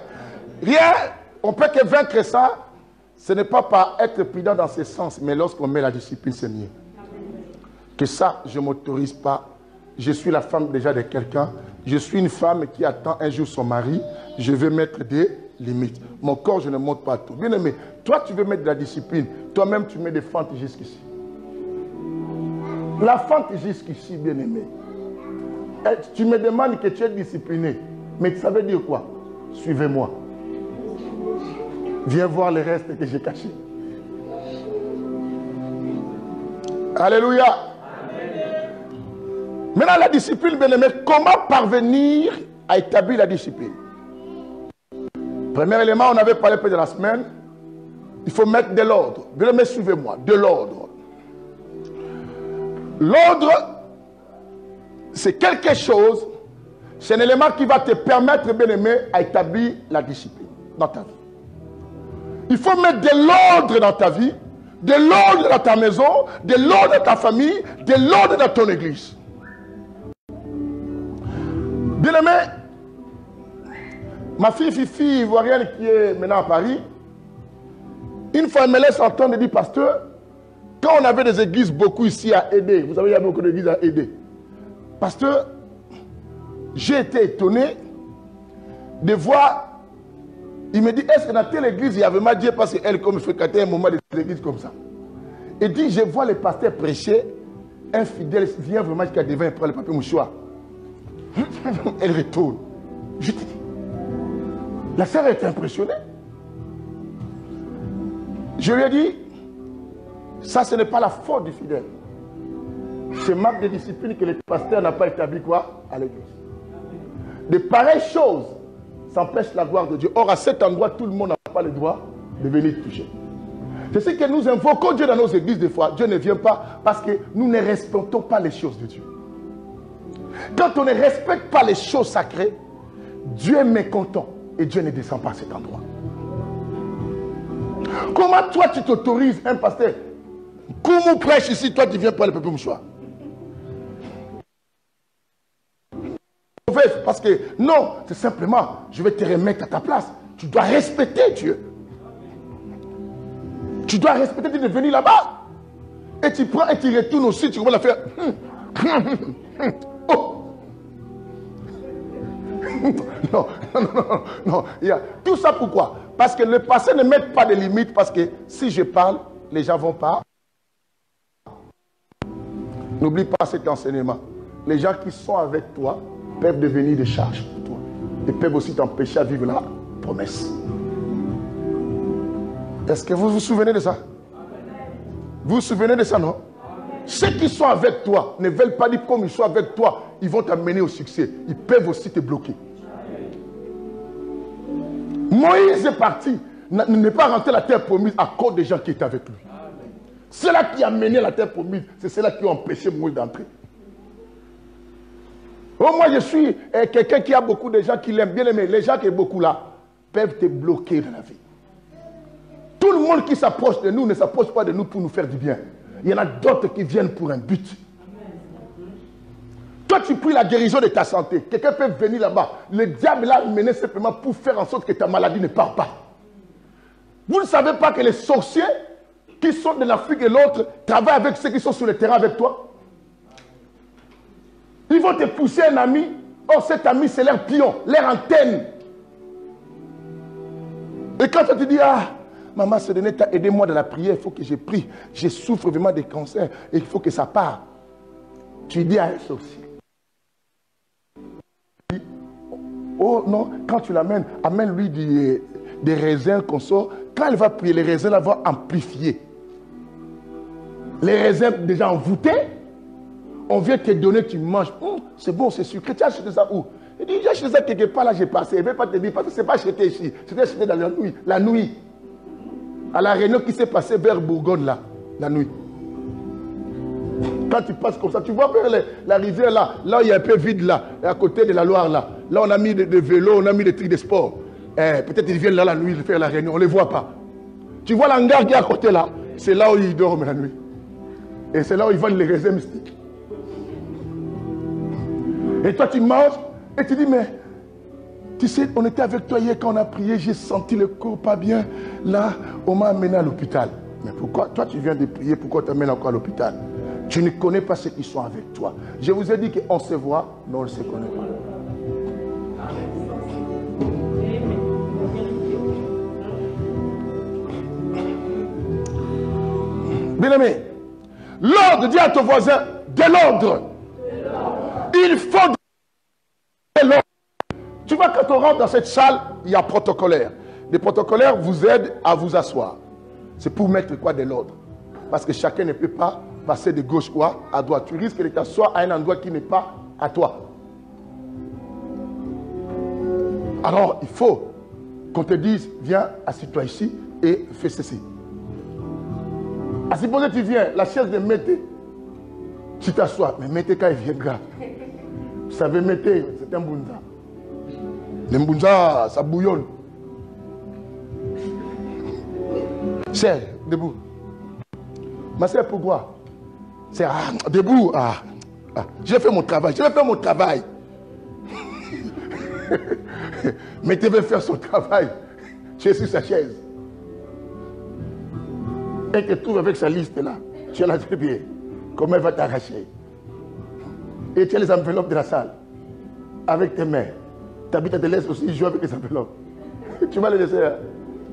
Rien, on peut que vaincre ça. Ce n'est pas par être prudent dans ce sens, mais lorsqu'on met la discipline, c'est mieux. Que ça, je ne m'autorise pas. Je suis la femme déjà de quelqu'un. Je suis une femme qui attend un jour son mari. Je vais mettre des limites. Mon corps, je ne monte pas tout. Bien aimé, toi, tu veux mettre de la discipline. Toi-même, tu mets des fentes jusqu'ici. La fente jusqu'ici, bien aimé. Tu me demandes que tu es discipliné. Mais ça veut dire quoi? Suivez-moi. Viens voir le reste que j'ai caché. Alléluia. Amen. Maintenant, la discipline, bien aimé, comment parvenir à établir la discipline? Premier élément, on avait parlé peu de la semaine. Il faut mettre de l'ordre. Bien aimé, suivez-moi. De l'ordre. L'ordre, c'est quelque chose, c'est un élément qui va te permettre, bien aimé, à établir la discipline dans ta vie. Il faut mettre de l'ordre dans ta vie, de l'ordre dans ta maison, de l'ordre dans ta famille, de l'ordre dans ton église. Bien aimé, ma fille Fifi ivoirienne qui est maintenant à Paris, une fois elle me laisse entendre et dit, pasteur, quand on avait des églises beaucoup ici à aider, vous savez, il y a beaucoup d'églises à aider. Pasteur, j'ai été étonné de voir. Il me dit, est-ce que dans telle église, il y avait Dieu parce qu'elle, comme fréquentait un moment des églises comme ça. Il dit, je vois les pasteurs prêcher, un fidèle vient vraiment jusqu'à devant et prend le papier mouchoir. Elle retourne. Je te dis, la sœur est impressionnée. Je lui ai dit, ça ce n'est pas la faute du fidèle. C'est marque de discipline que le pasteur n'a pas établi quoi à l'église. De pareilles choses s'empêche la gloire de Dieu. Or, à cet endroit, tout le monde n'a pas le droit de venir toucher. C'est ce que nous invoquons Dieu dans nos églises des fois. Dieu ne vient pas parce que nous ne respectons pas les choses de Dieu. Quand on ne respecte pas les choses sacrées, Dieu est mécontent et Dieu ne descend pas à cet endroit. Comment toi tu t'autorises, un pasteur, Koumou prêche ici, toi tu viens pas le peuple mouchoir? Parce que non, c'est simplement, je vais te remettre à ta place. Tu dois respecter Dieu. Tu dois respecter Dieu de venir là-bas. Et tu prends et tu retournes aussi, tu vas la faire. Oh. Non, non, non, non. Tout ça pourquoi? Parce que le passé ne met pas de limites. Parce que si je parle, les gens vont pas. N'oublie pas cet enseignement. Les gens qui sont avec toi peuvent devenir des charges pour toi. Ils peuvent aussi t'empêcher à vivre la promesse. Est-ce que vous vous souvenez de ça? Vous vous souvenez de ça, non? Ceux qui sont avec toi ne veulent pas dire comme ils sont avec toi, ils vont t'amener au succès. Ils peuvent aussi te bloquer. Moïse est parti, n'est pas rentré à la terre promise à cause des gens qui étaient avec lui. C'est là qui a mené la terre promise, c'est cela qui a empêché Moïse d'entrer. Oh, moi je suis quelqu'un qui a beaucoup de gens qui l'aiment bien aimé. Les gens qui sont beaucoup là peuvent te bloquer dans la vie. Tout le monde qui s'approche de nous ne s'approche pas de nous pour nous faire du bien. Il y en a d'autres qui viennent pour un but. Toi, tu pries la guérison de ta santé. Quelqu'un peut venir là-bas. Le diable l'a mené simplement pour faire en sorte que ta maladie ne part pas. Vous ne savez pas que les sorciers qui sont de l'Afrique et l'autre travaillent avec ceux qui sont sur le terrain avec toi? Ils vont te pousser un ami. Or, cet ami, c'est leur pion, leur antenne. Et quand tu te dis, ah, maman, aidez-moi dans la prière, il faut que je prie. Je souffre vraiment de cancer et il faut que ça parte. Tu dis à un sorcier. Oh non, quand tu l'amènes, amène-lui des raisins qu'on sort. Quand elle va prier, les raisins là vont amplifier. Les raisins déjà envoûtés, on vient te donner, tu manges. C'est bon, c'est sucré. Tu as acheté ça où? Il dit, j'ai acheté ça quelque part, là j'ai passé. Il ne veut pas te dire, parce que ce n'est pas acheté ici. C'était acheté dans la nuit. La nuit. À la réunion qui s'est passée vers Bourgogne, là, la nuit. Quand tu passes comme ça, tu vois vers la rivière là, là il y a un peu vide là, à côté de la Loire là. Là on a mis des vélos, on a mis des trucs de sport. Peut-être ils viennent là la nuit faire la réunion, on ne les voit pas. Tu vois l'hangar qui est à côté là, c'est là où ils dorment la nuit. Et c'est là où ils vendent les raisins mystiques. Et toi tu manges et tu dis mais, tu sais, on était avec toi hier quand on a prié, j'ai senti le corps pas bien. Là, on m'a amené à l'hôpital. Mais pourquoi? Toi tu viens de prier, pourquoi on t'amène encore à l'hôpital? Tu ne connais pas ceux qui sont avec toi. Je vous ai dit qu'on se voit, mais on ne se connaît pas. Bien aimé, l'ordre, dis à ton voisin, de l'ordre. Il faut de l'ordre. Tu vois, quand on rentre dans cette salle, il y a protocolaire. Les protocolaires vous aident à vous asseoir. C'est pour mettre quoi de l'ordre. Parce que chacun ne peut pas passer de gauche quoi à droite. Tu risques de t'asseoir à un endroit qui n'est pas à toi. Alors, il faut qu'on te dise, viens, assieds-toi ici et fais ceci. À supposer que tu viens, la chaise de Mété, tu t'assois, mais Mété quand il viendra, vous savez, Mété, c'est un Mbunza. Le Mbunza, ça bouillonne. Cher, debout. Ma sœur, pourquoi? C'est debout. J'ai fait mon travail. Je vais faire mon travail. Mais tu veux faire son travail. Tu es sur sa chaise. Et tu te trouves avec sa liste là. Tu es là très bien. Comment elle va t'arracher? Et tu as les enveloppes de la salle. Avec tes mains. Tu habites à te laisser aussi jouer avec les enveloppes. Tu vas les laisser.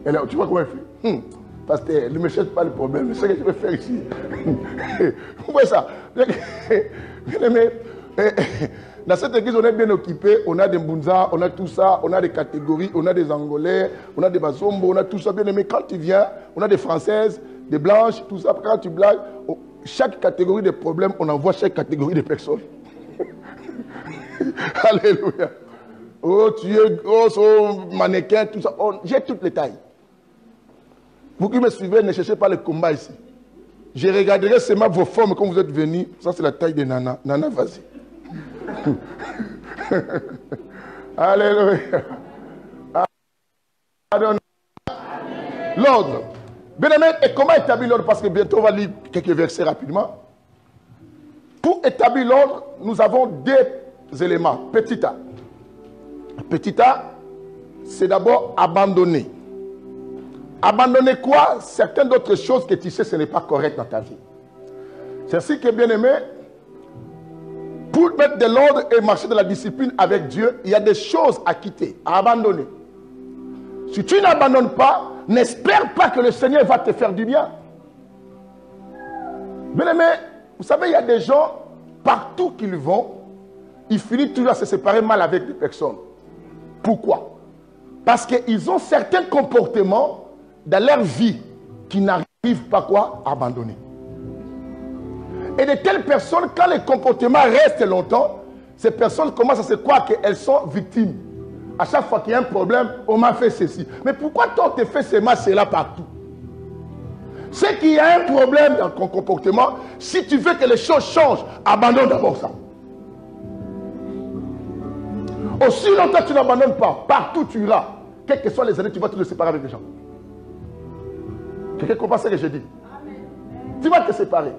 Et là, tu vois comment elle fait. Parce que ne me cherche pas le problème. C'est ce que je vais faire ici. Vous voyez ça? Bien aimé, dans cette église, on est bien occupé. On a des Mbunza, on a tout ça. On a des catégories, on a des Angolais, on a des Bazombo, on a tout ça. Bien aimé, quand tu viens, on a des Françaises, des Blanches, tout ça. Quand tu blagues, chaque catégorie de problèmes, on envoie chaque catégorie de personnes. Alléluia. Oh, tu es gros, mannequin, tout ça. J'ai toutes les tailles. Vous qui me suivez, ne cherchez pas le combat ici. Je regarderai seulement vos formes quand vous êtes venus. Ça, c'est la taille de Nana. Nana, vas-y. Alléluia. L'ordre. Bien aimé, et comment établir l'ordre? Parce que bientôt on va lire quelques versets rapidement. Pour établir l'ordre, nous avons deux éléments. Petit A. Petit A, c'est d'abord abandonner. Abandonner quoi? Certaines d'autres choses que tu sais ce n'est pas correct dans ta vie. C'est ainsi que, bien aimé, pour mettre de l'ordre et marcher dans la discipline avec Dieu, il y a des choses à quitter, à abandonner. Si tu n'abandonnes pas, n'espère pas que le Seigneur va te faire du bien. Bien aimé, vous savez, il y a des gens, partout qu'ils vont, ils finissent toujours à se séparer mal avec des personnes. Pourquoi? Parce qu'ils ont certains comportements dans leur vie qui n'arrivent pas quoi? À abandonner. Et de telles personnes, quand les comportements restent longtemps, ces personnes commencent à se croire qu'elles sont victimes. À chaque fois qu'il y a un problème, on m'a fait ceci. Mais pourquoi toi, on te fait cela partout? C'est qu'il y a un problème dans ton comportement. Si tu veux que les choses changent, abandonne d'abord ça. Aussi longtemps que tu n'abandonnes pas, partout tu iras, quelles que soient les années, tu vas te séparer avec les gens. Quelqu'un comprend ce que je dis? Tu vas te séparer.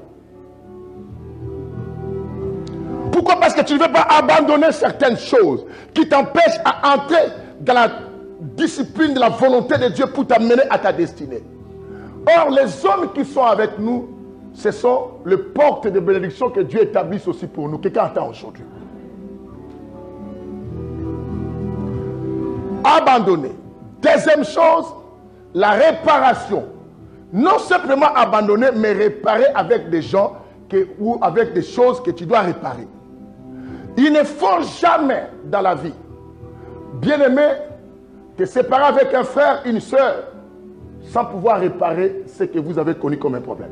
Pourquoi? Parce que tu ne veux pas abandonner certaines choses qui t'empêchent à entrer dans la discipline de la volonté de Dieu pour t'amener à ta destinée. Or, les hommes qui sont avec nous, ce sont les portes de bénédiction que Dieu établisse aussi pour nous. Quelqu'un entend aujourd'hui? Abandonner. Deuxième chose, la réparation. Non simplement abandonner, mais réparer avec des gens ou avec des choses que tu dois réparer. Il ne faut jamais dans la vie, bien aimé, te séparer avec un frère, une soeur, sans pouvoir réparer ce que vous avez connu comme un problème.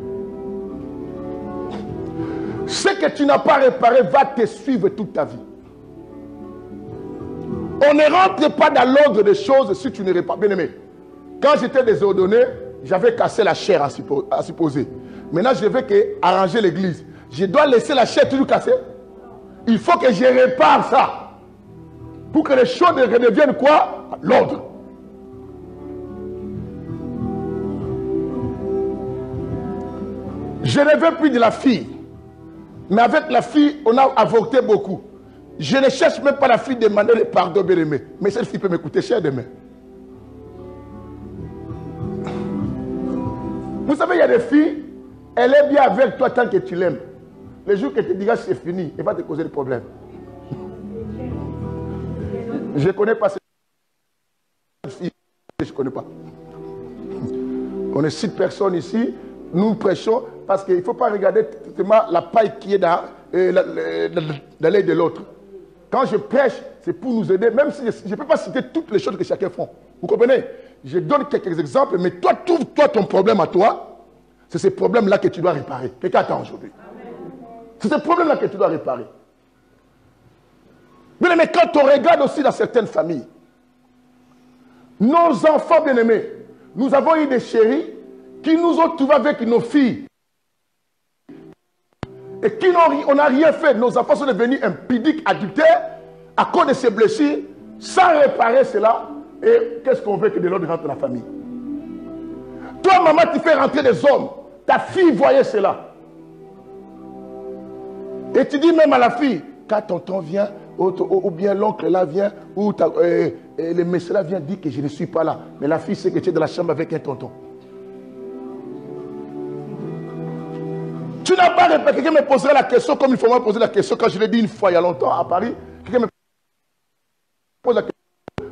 Ce que tu n'as pas réparé va te suivre toute ta vie. On ne rentre pas dans l'ordre des choses si tu ne répares. Bien aimé, quand j'étais désordonné, j'avais cassé la chair à supposer. Maintenant, je veux arranger l'église. Je dois laisser la chair toujours cassée. Il faut que je répare ça. Pour que les choses redeviennent quoi? L'ordre. Je ne veux plus de la fille. Mais avec la fille, on a avorté beaucoup. Je ne cherche même pas la fille demander le pardon, bien aimé. Mais cette fille peut me coûter cher demain. Vous savez, il y a des filles, elle est bien avec toi tant que tu l'aimes. Le jour que tu diras c'est fini, elle va te causer des problèmes. Je ne connais pas cette fille. Je ne connais pas. On est 6 personnes ici. Nous prêchons parce qu'il ne faut pas regarder la paille qui est dans l'œil de l'autre. Quand je prêche, c'est pour nous aider, même si je ne peux pas citer toutes les choses que chacun fait. Vous comprenez? Je donne quelques exemples, mais toi, trouve-toi ton problème à toi. C'est ce problème-là que tu dois réparer. Quelqu'un attend aujourd'hui. C'est ce problème-là que tu dois réparer. Mais quand on regarde aussi dans certaines familles, nos enfants bien-aimés, nous avons eu des chéris qui nous ont trouvés avec nos filles. Et qui on n'a rien fait. Nos enfants sont devenus impudiques, adultères, à cause de ces blessures, sans réparer cela. Et qu'est-ce qu'on veut que de l'autre rentre dans la famille? Toi, maman, tu fais rentrer des hommes. Ta fille voyait cela. Et tu dis même à la fille, quand tonton vient, ou bien l'oncle là vient, ou le monsieur là vient dire que je ne suis pas là. Mais la fille sait que tu es dans la chambre avec un tonton. Tu n'as pas réparé. Quelqu'un me poserait la question comme il faut me poser la question quand je l'ai dit une fois il y a longtemps à Paris. Quelqu'un me pose la question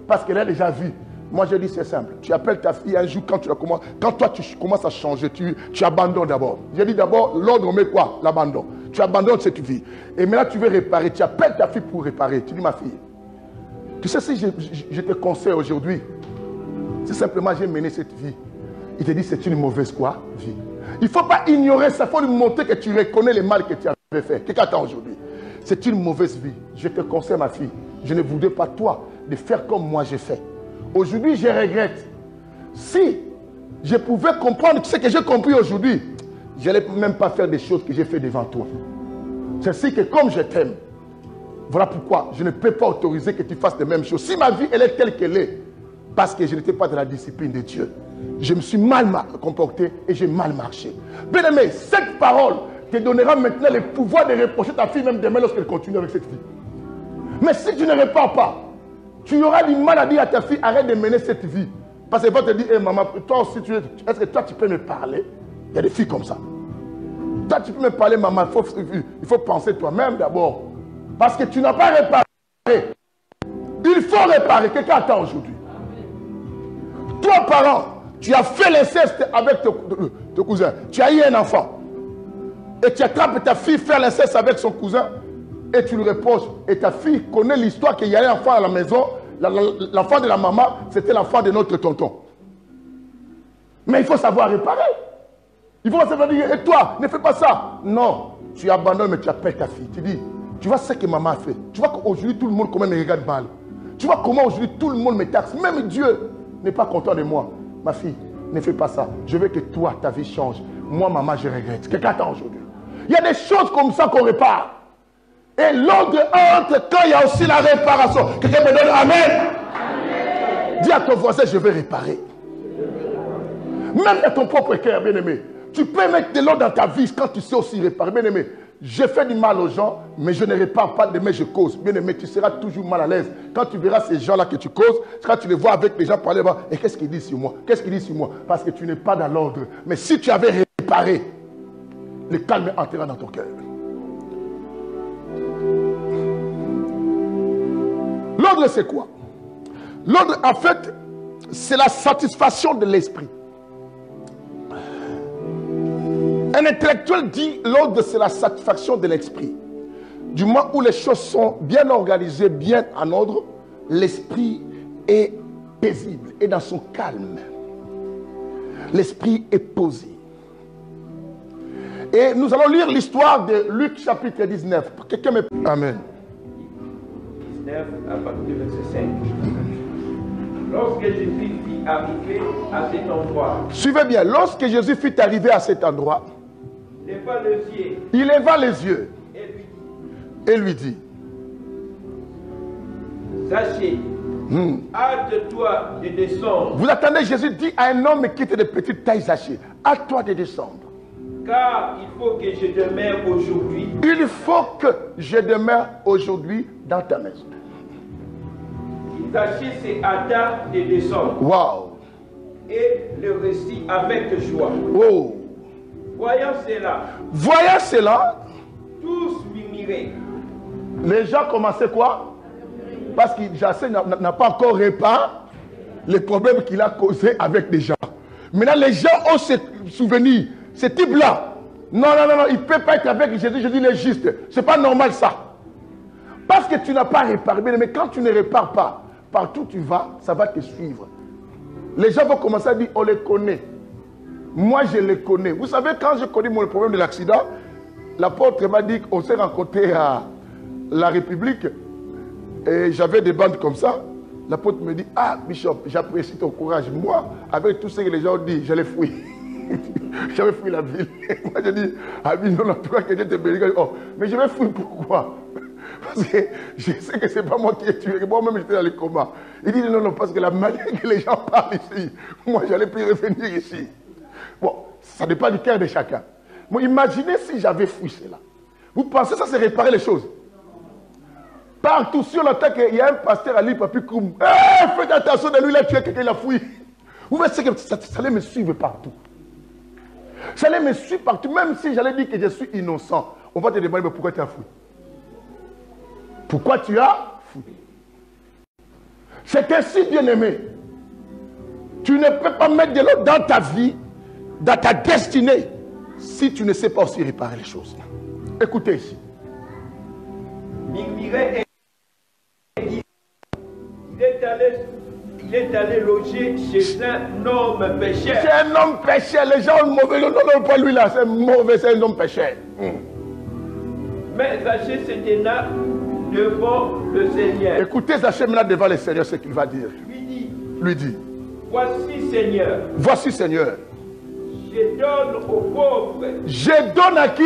parce qu'elle a déjà vu. Moi je dis c'est simple. Tu appelles ta fille un jour quand toi tu commences à changer, tu abandonnes d'abord. J'ai dit d'abord l'ordre on met quoi? L'abandon. Tu abandonnes cette vie. Et maintenant tu veux réparer. Tu appelles ta fille pour réparer. Tu dis ma fille. Tu sais si je te conseille aujourd'hui, si simplement j'ai mené cette vie, il te dit c'est une mauvaise quoi? Vie. Il ne faut pas ignorer ça, il faut lui montrer que tu reconnais le mal que tu avais fait. Qu'est-ce que tu as aujourd'hui? C'est une mauvaise vie. Je te conseille, ma fille, je ne voudrais pas toi de faire comme moi j'ai fait. Aujourd'hui, je regrette. Si je pouvais comprendre ce que j'ai compris aujourd'hui, je n'allais même pas faire des choses que j'ai fait devant toi. C'est ainsi que comme je t'aime, voilà pourquoi je ne peux pas autoriser que tu fasses les mêmes choses. Si ma vie elle est telle qu'elle est, parce que je n'étais pas dans la discipline de Dieu, je me suis mal comporté et j'ai mal marché. Bien aimé, cette parole te donnera maintenant le pouvoir de reprocher ta fille même demain lorsqu'elle continue avec cette fille. Mais si tu ne répares pas, tu auras du mal à dire à ta fille, arrête de mener cette vie. Parce qu'elle va te dire, hey, maman, toi aussi, est-ce que toi tu peux me parler? Il y a des filles comme ça. Toi tu peux me parler, maman, il faut penser toi-même d'abord. Parce que tu n'as pas réparé. Il faut réparer. Quelqu'un attend aujourd'hui. Toi, parent, tu as fait l'inceste avec ton cousin. Tu as eu un enfant. Et tu attrapes ta fille faire l'inceste avec son cousin. Et tu lui reproches. Et ta fille connaît l'histoire qu'il y a un enfant à la maison. L'enfant de la maman, c'était l'enfant de notre tonton. Mais il faut savoir réparer. Il faut savoir dire, et toi, ne fais pas ça. Non, tu abandonnes, mais tu appelles ta fille. Tu dis, tu vois ce que maman a fait. Tu vois qu'aujourd'hui, tout le monde comment me regarde mal. Tu vois comment aujourd'hui, tout le monde me taxe. Même Dieu n'est pas content de moi. Ma fille, ne fais pas ça. Je veux que toi, ta vie change. Moi, maman, je regrette. Quelqu'un attend aujourd'hui. Il y a des choses comme ça qu'on répare. Et l'ordre entre quand il y a aussi la réparation. Quelqu'un me donne Amen. Amen. Dis à ton voisin, je vais réparer. Même dans ton propre cœur, bien-aimé. Tu peux mettre de l'ordre dans ta vie quand tu sais aussi réparer. Bien-aimé, je fais du mal aux gens, mais je ne répare pas, mais je cause. Bien-aimé, tu seras toujours mal à l'aise. Quand tu verras ces gens-là que tu causes, quand tu les vois avec les gens parler, et qu'est-ce qu'ils disent sur moi? Qu'est-ce qu'ils disent sur moi? Parce que tu n'es pas dans l'ordre. Mais si tu avais réparé, le calme entrera dans ton cœur. L'ordre, c'est quoi? L'ordre, en fait, c'est la satisfaction de l'esprit. Un intellectuel dit l'ordre, c'est la satisfaction de l'esprit. Du moment où les choses sont bien organisées, bien en ordre, l'esprit est paisible et dans son calme. L'esprit est posé. Et nous allons lire l'histoire de Luc chapitre 19. Quelqu'un me... Amen. 19 à partir du verset 5. Lorsque Jésus fut arrivé à cet endroit. Suivez bien. Lorsque Jésus fut arrivé à cet endroit, il leva les yeux et lui dit, Zachée, hâte-toi de descendre. Vous attendez, Jésus dit à un homme qui était de petite taille, Zachée, hâte-toi de descendre. Car il faut que je demeure aujourd'hui. Il faut que je demeure aujourd'hui dans ta maison. Zachée se hâta de descendre. Wow. Et le récit avec joie. Oh. Voyant cela, tous murmuraient. Les gens commençaient quoi? Parce que Zachée n'a pas encore réparé les problèmes qu'il a causés avec les gens. Maintenant, les gens ont ce souvenir. Ce type-là, non, il ne peut pas être avec Jésus. Je dis il est juste. Ce n'est pas normal ça. Parce que tu n'as pas réparé. Mais quand tu ne répares pas, partout où tu vas, ça va te suivre. Les gens vont commencer à dire, on les connaît. Moi, je les connais. Vous savez, quand je connais mon problème de l'accident, l'apôtre m'a dit qu'on s'est rencontrés à la République et j'avais des bandes comme ça. L'apôtre me dit, ah, Bishop, j'apprécie ton courage. Moi, avec tout ce que les gens disent, j'allais fuir. J'avais fui la ville. Moi, je dis, ah, non, en tout cas, que Dieu te bénisse. Oh, mais je vais fuir pourquoi? Parce que je sais que ce n'est pas moi qui ai tué. Moi-même, j'étais dans le coma. Il dit, non, parce que la manière que les gens parlent ici, moi, j'allais plus revenir ici. Bon, ça dépend du cœur de chacun. Moi, imaginez si j'avais fui cela. Vous pensez que ça, c'est réparer les choses? Partout sur la terre, il y a un pasteur à l'Ipapicoum. Faites attention de lui, il a tué quelqu'un, il a fui. Vous voyez que ça allait me suivre partout. Ça allait me suivre partout. Même si j'allais dire que je suis innocent, on va te demander, mais pourquoi tu as fui? Pourquoi tu as fui? C'est ainsi, bien-aimé. Tu ne peux pas mettre de l'eau dans ta vie, dans ta destinée, si tu ne sais pas aussi réparer les choses. Écoutez ici. Il est allé loger chez un homme pécheur. C'est un homme pécheur. Les gens mauvais, non, pas lui là, c'est mauvais, c'est un homme pécheur. Mais Zachée se tenait devant le Seigneur. Écoutez Zachée maintenant devant le Seigneur ce qu'il va dire. Lui dit, Voici, Seigneur. Voici, Seigneur. Je donne aux pauvres. Je donne à qui?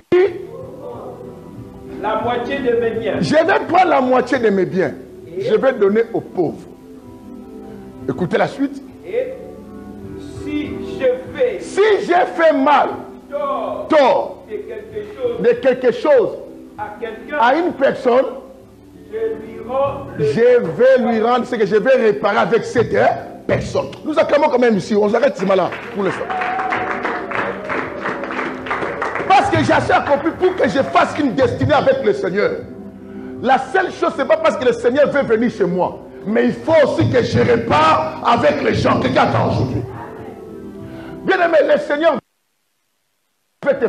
La moitié de mes biens. Je vais prendre la moitié de mes biens. Je vais donner aux pauvres. Écoutez la suite. Et si j'ai fait mal, tort de quelque chose à quelqu'un, à à une personne, je je vais lui rendre ce que je vais réparer avec cette personne. Nous acclamons quand même ici. On s'arrête ce là pour l'instant. Parce que j'ai assez accompli pour que je fasse une destinée avec le Seigneur. La seule chose, ce n'est pas parce que le Seigneur veut venir chez moi. Mais il faut aussi que je répare avec les gens. Quelqu'un attend aujourd'hui. Bien aimé, le Seigneur peut te...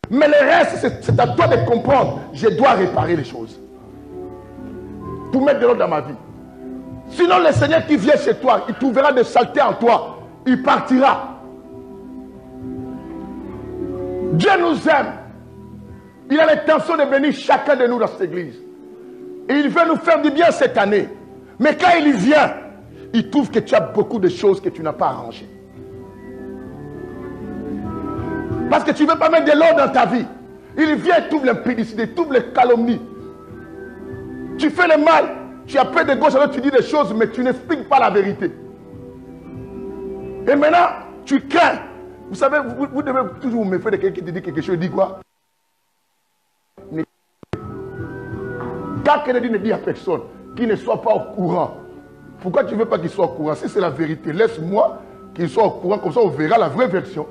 Mais le reste, c'est à toi de comprendre. Je dois réparer les choses. Pour mettre de l'ordre dans ma vie. Sinon, le Seigneur qui vient chez toi, il trouvera des saletés en toi. Il partira. Dieu nous aime. Il a l'intention de bénir chacun de nous dans cette église. Et il veut nous faire du bien cette année. Mais quand il vient, il trouve que tu as beaucoup de choses que tu n'as pas arrangées. Parce que tu ne veux pas mettre de l'ordre dans ta vie. Il vient et trouve l'impudicité, trouve les calomnies. Tu fais le mal, tu appelles de gauche à droite, tu dis des choses, mais tu n'expliques pas la vérité. Et maintenant, tu crains. Vous savez, vous devez toujours me faire de quelqu'un qui te dit quelque chose, il dit quoi? Quand quelqu'un ne dit à personne qu'il ne soit pas au courant, pourquoi tu ne veux pas qu'il soit au courant? Si c'est la vérité, laisse-moi qu'il soit au courant, comme ça on verra la vraie version.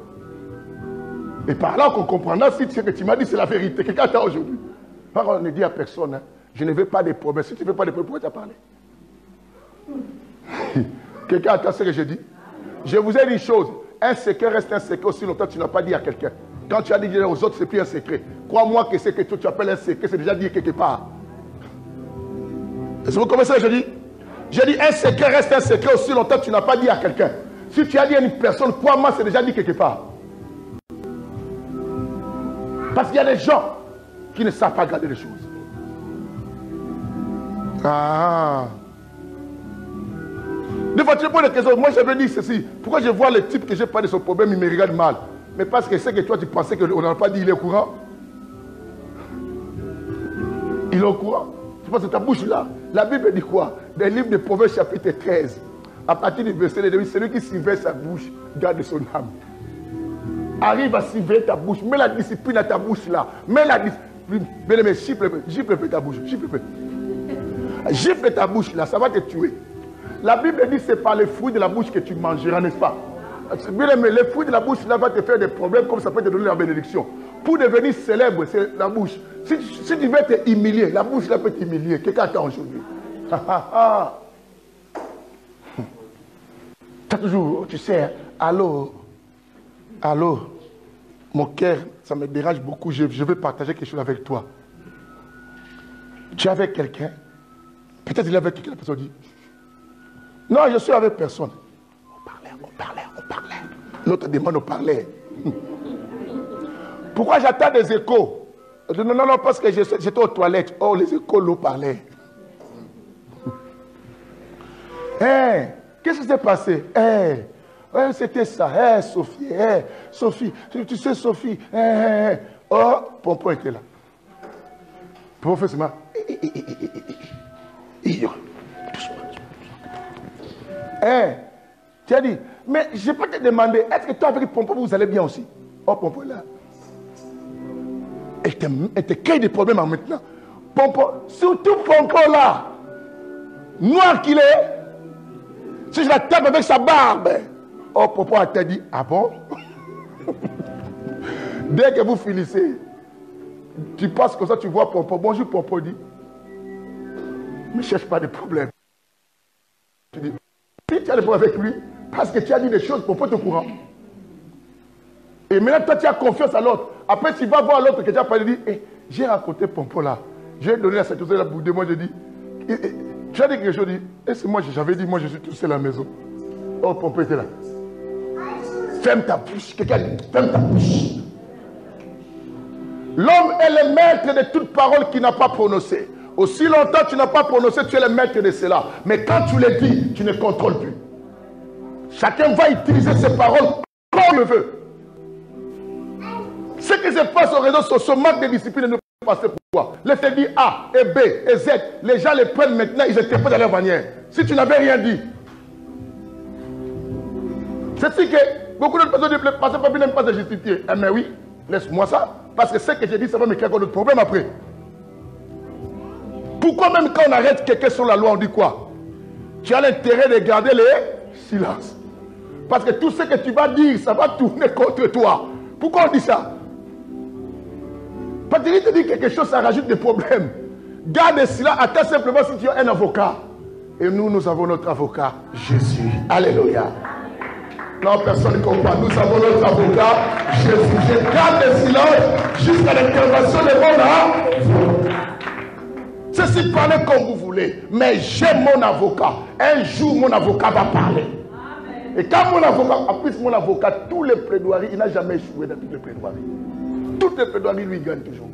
Et par là qu'on comprendra si ce que tu m'as dit c'est la vérité. Quelqu'un t'a aujourd'hui. On ne dit à personne, hein, je ne veux pas de problèmes. Si tu ne veux pas de problèmes, pourquoi tu as parlé? Quelqu'un attend ce que je dis? Je vous ai dit une chose. Un secret reste un secret aussi longtemps que tu n'as pas dit à quelqu'un. Quand tu as dit aux autres, ce n'est plus un secret. Crois-moi que ce que tu appelles un secret, c'est déjà dit quelque part. Est-ce que vous comprenez ce que je dis? Je dis un secret reste un secret aussi longtemps que tu n'as pas dit à quelqu'un. Si tu as dit à une personne, crois-moi, c'est déjà dit quelque part. Parce qu'il y a des gens qui ne savent pas garder les choses. Ah. Des fois, tu me poses des questions. Moi, je me dis ceci. Pourquoi je vois le type que j'ai pas de son problème, il me regarde mal? Mais parce que c'est que toi, tu pensais qu'on n'a pas dit, il est au courant. Il est au courant. Tu penses que ta bouche là. La Bible dit quoi? Dans le livre de Proverbes, chapitre 13, à partir du verset 2, celui qui surveille sa bouche garde son âme. Arrive à surveiller ta bouche. Mets la discipline à ta bouche là. Mets la discipline. Mais gifle ta bouche. Gifle ta bouche là, ça va te tuer. La Bible dit que c'est par les fruits de la bouche que tu mangeras, n'est-ce pas? Bien aimé, les fruits de la bouche là va te faire des problèmes comme ça peut te donner la bénédiction. Pour devenir célèbre, c'est la bouche. Si tu veux te humilier, la bouche là peut t'humilier. Quelqu'un attend aujourd'hui. Tu as toujours, tu sais, allô, mon cœur, ça me dérange beaucoup. Je veux partager quelque chose avec toi. Tu es avec quelqu'un? Peut-être il est avec quelqu'un, la personne dit. Non, je suis avec personne. On parlait. L'autre demande, on parlait. Pourquoi j'attends des échos? Non, parce que j'étais aux toilettes. Oh, les échos l'ont parlé. Qu'est-ce qui s'est passé? C'était ça. Sophie. Tu sais, Sophie. Oh, Pompon était là. Professeur. Tu as dit, mais je peux te demander, est-ce que toi avec Pompon vous allez bien aussi? Oh, Pompon est là. Et te crée des problèmes en maintenant. Pompon, surtout Pompon là, noir qu'il est, si je la tape avec sa barbe, oh, Pompon a t'a dit, ah bon? Dès que vous finissez, tu passes comme ça, tu vois Pompon. Bonjour Pompon, dit, ne cherche pas de problème. Tu dis, si tu as des problèmes avec lui, parce que tu as dit des choses, Pompon est au courant. Et maintenant, toi, tu as confiance à l'autre. Après, tu vas voir l'autre que tu as parlé, dit, j'ai raconté Pompon là. J'ai donné la sécurité là pour deux mois, je dis, tu as dit quelque chose, dit, et c'est moi, j'avais dit, moi, je suis tout seul à la maison. Oh, Pompon était là. Ferme ta bouche. Quelqu'un dit, ferme ta bouche. L'homme est le maître de toute parole qu'il n'a pas prononcée. Aussi longtemps que tu n'as pas prononcé, tu es le maître de cela. Mais quand tu le dis, tu ne contrôles plus. Chacun va utiliser ses paroles comme il veut. Ce qui se passe aux réseaux sociaux, manque de discipline ne peut pas passer pourquoi. Les faits dit A et B et Z, les gens les prennent maintenant, ils interprètent de leur manière. Si tu n'avais rien dit. C'est ce que beaucoup de personnes disent, parce que n'aime pas se justifier. Eh mais oui, laisse-moi ça. Parce que ce que j'ai dit, ça va me créer d'autres problèmes après. Pourquoi même quand on arrête quelqu'un sur la loi, on dit quoi? Tu as l'intérêt de garder le silence. Parce que tout ce que tu vas dire, ça va tourner contre toi. Pourquoi on dit ça? Parce qu'il te dit quelque chose, ça rajoute des problèmes. Garde le silence, attends simplement si tu as un avocat. Et nous avons notre avocat, Jésus. Alléluia. Non, personne ne comprend. Nous avons notre avocat, Jésus. Je garde le silence jusqu'à l'intervention de mon avocat. Ceci parlez comme vous voulez. Mais j'ai mon avocat. Un jour, mon avocat va parler. Amen. Et quand mon avocat, en plus mon avocat, tous les plaidoiries, il n'a jamais échoué dans toutes les plaidoiries. Toutes les plaidoiries, lui, il gagne toujours.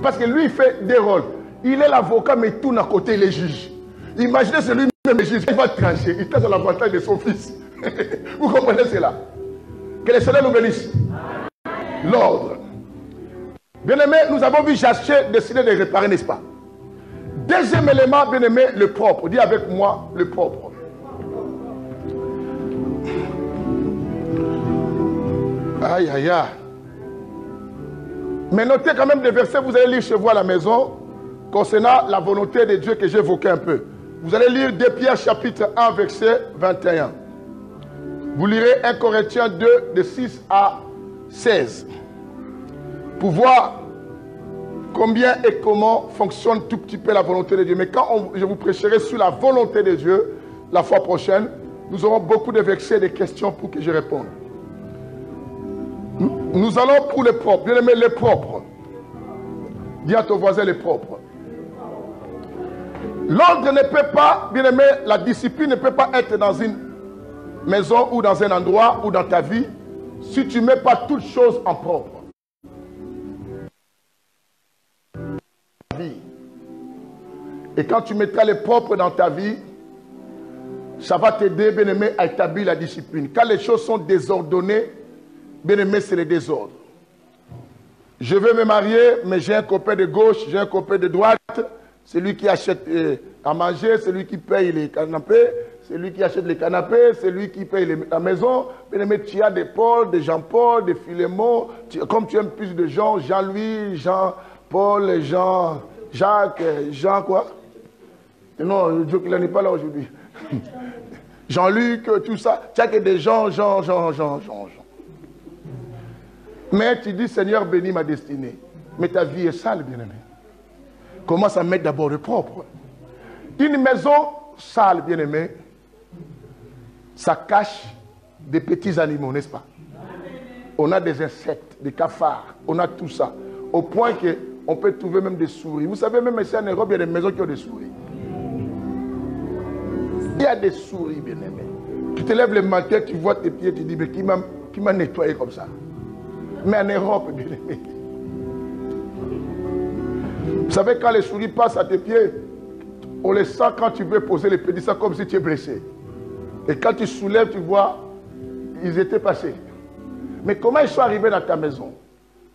Parce que lui, il fait des rôles. Il est l'avocat, mais il tourne à côté, il est juge. Imaginez celui-même le juge, il va trancher. Il teste l'avantage de son fils. Vous comprenez cela? Que le Seigneur nous bénisse. L'ordre. Bien aimé, nous avons vu Jaché décider de réparer, n'est-ce pas? Deuxième élément, bien aimé, le propre. Dis avec moi, le propre. Aïe, aïe, aïe. Mais notez quand même des versets, vous allez lire chez vous à la maison, concernant la volonté de Dieu que j'ai évoqué un peu. Vous allez lire 2 Pierre chapitre 1, verset 21. Vous lirez 1 Corinthiens 2, de 6 à 16. Pour voir combien et comment fonctionne tout petit peu la volonté de Dieu. Mais quand je vous prêcherai sur la volonté de Dieu, la fois prochaine, nous aurons beaucoup de versets et de questions pour que je réponde. Nous allons pour les propres. Bien aimé, les propres. Dis à ton voisin les propres. L'ordre ne peut pas, bien aimé, la discipline ne peut pas être dans une maison ou dans un endroit ou dans ta vie si tu ne mets pas toutes choses en propre. Et quand tu mettras les propres dans ta vie, ça va t'aider, bien aimé, à établir la discipline. Quand les choses sont désordonnées, bien aimé, c'est le désordre. Je veux me marier, mais j'ai un copain de gauche, j'ai un copain de droite. C'est lui qui achète à manger, c'est lui qui paye les canapés, c'est lui qui achète les canapés, c'est lui qui paye la maison. Bien aimé, tu as des Paul, des Jean-Paul, des Philémon. Comme tu aimes plus de gens, Jean-Louis, Jean-Paul, Jean-Jacques, Jean quoi? Non, Dieu qu'il n'est pas là aujourd'hui. Jean-Luc, tout ça. Tu as que des gens, Jean. Mais tu dis, Seigneur, bénis ma destinée. Mais ta vie est sale, bien-aimé. Commence à mettre d'abord le propre. Une maison sale, bien-aimé, ça cache des petits animaux, n'est-ce pas? On a des insectes, des cafards, on a tout ça. Au point qu'on peut trouver même des souris. Vous savez, même ici en Europe, il y a des maisons qui ont des souris. Il y a des souris, bien-aimé. Tu te lèves le matin, tu vois tes pieds, tu dis, mais qui m'a nettoyé comme ça? Mais en Europe, bien-aimé. Vous savez, quand les souris passent à tes pieds, on les sent quand tu veux poser les pieds, ça comme si tu es blessé. Et quand tu soulèves, tu vois, ils étaient passés. Mais comment ils sont arrivés dans ta maison?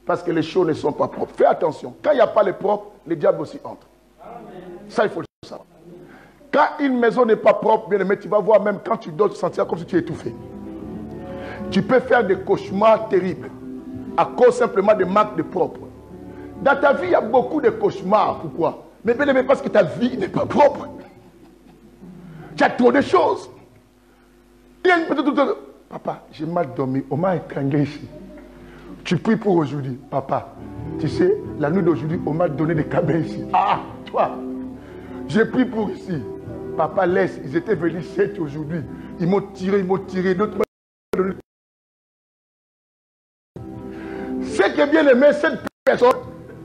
Parce que les choses ne sont pas propres. Fais attention. Quand il n'y a pas les propres, les diables aussi entrent. Ça, il faut le savoir. Quand une maison n'est pas propre, bien aimé, tu vas voir même quand tu dors, tu sentiras comme si tu es étouffé. Tu peux faire des cauchemars terribles à cause simplement des marques de propre. Dans ta vie, il y a beaucoup de cauchemars. Pourquoi? Mais bien aimé, parce que ta vie n'est pas propre. Tu as trop de choses. Il y a une petite... Papa, j'ai mal dormi, on m'a étranglé ici. Tu pries pour aujourd'hui. Papa, tu sais, la nuit d'aujourd'hui, on m'a donné des cabets ici. Ah, toi, j'ai pris pour ici. Papa, laisse, ils étaient venus 7 aujourd'hui. Ils m'ont tiré, d'autres m'ont donné. C'est que bien aimé, cette personne,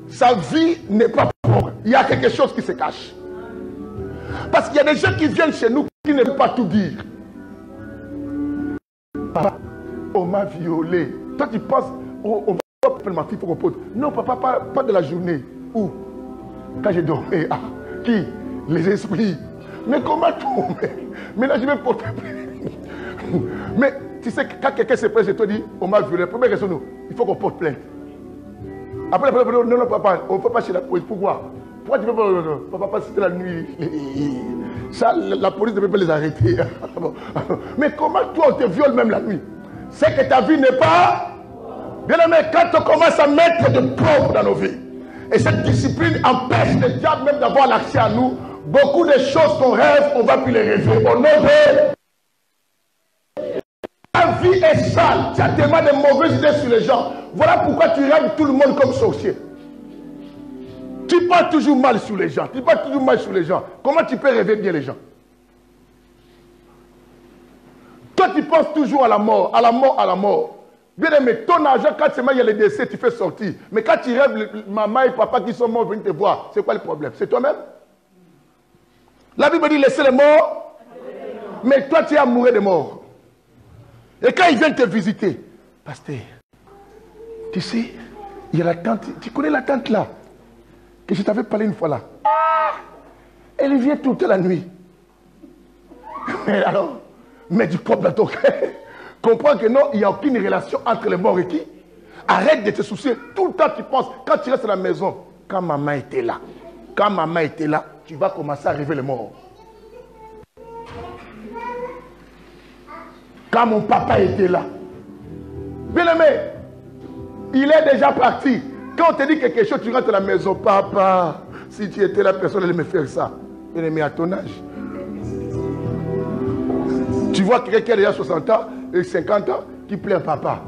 sa vie n'est pas propre. Il y a quelque chose qui se cache. Parce qu'il y a des gens qui viennent chez nous qui ne peuvent pas tout dire. Papa, on m'a violé. Toi, tu penses, on va appeler ma fille pour qu'on pose. Non, papa, pas de la journée. Où? Quand j'ai dormi. Ah, qui? Les esprits. Mais comment tout? Mais là, je vais porter plainte. Mais tu sais, quand quelqu'un se presse et te dit, on m'a violé, première question, nous, il faut qu'on porte plainte. Après, non, papa, on ne peut pas chez la police. Pourquoi? Pourquoi tu ne peux pas, non, papa, pas citer la nuit? Ça, la police ne peut pas les arrêter. Mais comment toi, on te viole même la nuit? C'est que ta vie n'est pas... Bien aimé, quand on commence à mettre de propre dans nos vies, et cette discipline empêche le diable même d'avoir l'accès à nous, beaucoup de choses qu'on rêve, on ne va plus les rêver. Au nom de... Ta vie est sale, tu as tellement de mauvaises idées sur les gens. Voilà pourquoi tu rêves tout le monde comme sorcier. Tu parles toujours mal sur les gens. Tu parles toujours mal sur les gens. Comment tu peux rêver bien les gens? Toi, tu penses toujours à la mort, à la mort, à la mort. Bien aimé, ton argent, quand il y a les décès, tu fais sortir. Mais quand tu rêves, maman et papa qui sont morts viennent te voir, c'est quoi le problème? C'est toi-même? La Bible dit laissez les morts. Mais toi, tu es amoureux des morts. Et quand ils viennent te visiter, pasteur, tu sais, il y a la tante, tu connais la tante là, que je t'avais parlé une fois là. Elle vient toute la nuit. Mais alors, mets du propre dans ton cœur. Comprends que non, il n'y a aucune relation entre les morts et qui. Arrête de te soucier. Tout le temps, tu penses, quand tu restes à la maison, quand maman était là, tu vas commencer à rêver les morts. Quand mon papa était là. Bien aimé, il est déjà parti. Quand on te dit quelque chose, tu rentres à la maison. Papa, si tu étais la personne, elle allait me faire ça. Bien aimé, à ton âge. Tu vois quelqu'un qui a déjà 60 ans et 50 ans qui pleure papa.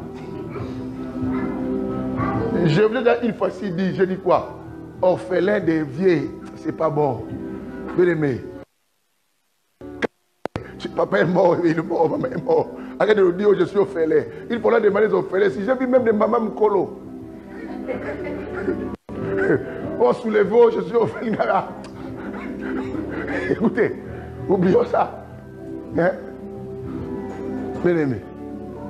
Je voulais dire une fois-ci dire, je dis quoi? Orphelin des vieilles, c'est pas bon. Bien aimé. Papa est mort, il est mort, maman est mort. Arrête de nous dire, oh, je suis orphelin. Il faudra demander aux orphelins. Si j'ai vu même des mamans Mkolo. Oh, soulevez-vous, je suis orphelin. Écoutez, oublions ça. Hein? Bien aimé.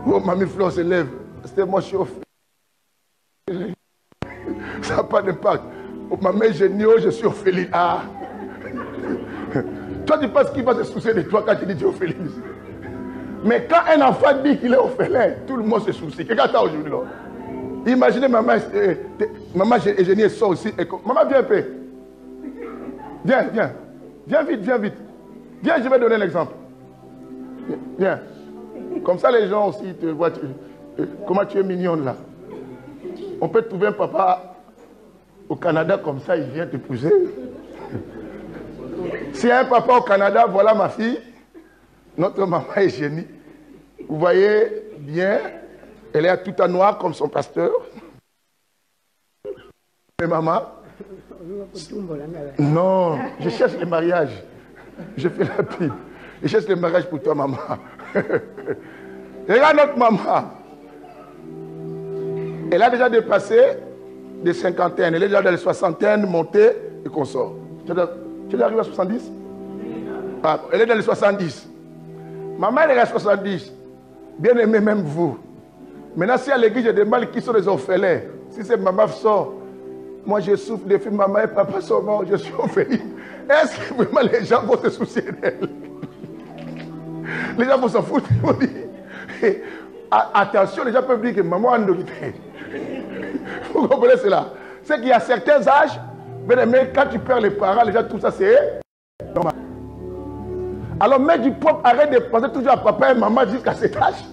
Oh, mamie Flore se lève. C'était moi, je suis orphelin. Ça n'a pas d'impact. Oh, maman est génie, oh, je suis orphelin. Ah. Toi, tu penses qu'il va se soucier de toi quand tu dis que tu es orphelin. Mais quand un enfant dit qu'il est orphelin, tout le monde se soucie. Regarde ça aujourd'hui. Là. Imaginez maman Eugénie sort aussi. Maman, viens un peu. Viens, viens. Viens vite, viens vite. Viens, je vais donner un exemple. Viens. Comme ça, les gens aussi te voient. Comment tu es mignonne là. On peut trouver un papa au Canada comme ça, il vient te pousser. S'il y a un papa au Canada, voilà ma fille. Notre maman est génie. Vous voyez bien, elle est tout en noir comme son pasteur. Mais maman, non, je cherche le mariage. Je fais la pub. Je cherche le mariage pour toi, maman. Regarde notre maman. Elle a déjà dépassé des cinquantaines. Elle est déjà dans les soixantaines, montée et qu'on sort. Tu es arrivé à 70? Ah, elle est dans les 70. Maman, elle est à 70. Bien aimé, même vous. Maintenant, si à l'église, j'ai des mâles qui sont des orphelins. Si c'est maman sort, moi je souffre des filles, maman et papa sont morts, je suis orpheline. Est-ce que vraiment les gens vont se soucier d'elle? Les gens vont s'en foutre. Ils vont dire, attention, les gens peuvent dire que maman a endormité. Vous comprenez cela? C'est qu'il y a certains âges, bien aimé, quand tu perds les parents, les gens, tout ça, c'est normal. Alors, mets du propre, arrête de penser toujours à papa et maman jusqu'à cet âge.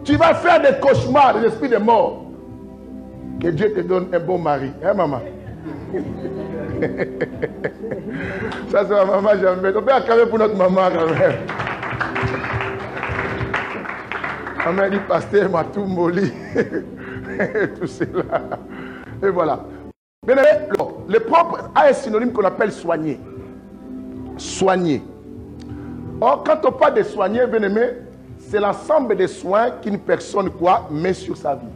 Tu vas faire des cauchemars, des esprits de mort. Que Dieu te donne un bon mari. Hein, maman? Ça, c'est ma maman, jamais. On peut acclamer pour notre maman, quand même. Maman dit, pasteur, m'a tout molli. Tout cela. Et voilà. Bien aimé, le propre a un synonyme qu'on appelle soigner. Soigner. Or, quand on parle de soigner, bien aimé, c'est l'ensemble des soins qu'une personne met sur sa vie.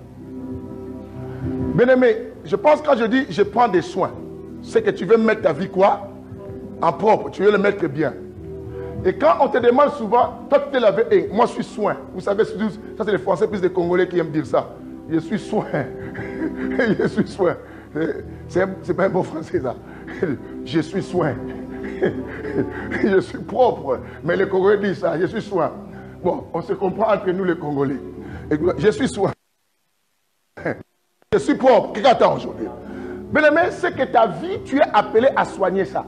Bien aimé, je pense quand je dis je prends des soins, c'est que tu veux mettre ta vie en propre, tu veux le mettre bien. Et quand on te demande souvent, toi tu te lavé, hey, moi je suis soin. Vous savez, ça c'est les Français plus des Congolais qui aiment dire ça. Je suis soin. Je suis soin. C'est pas un bon français ça. Je suis soin. Je suis propre. Mais les Congolais disent ça, je suis soin. Bon, on se comprend entre nous les Congolais. Je suis soin. Je suis propre. Qu'est-ce que tu as aujourd'hui? Mais c'est que ta vie, tu es appelé à soigner ça.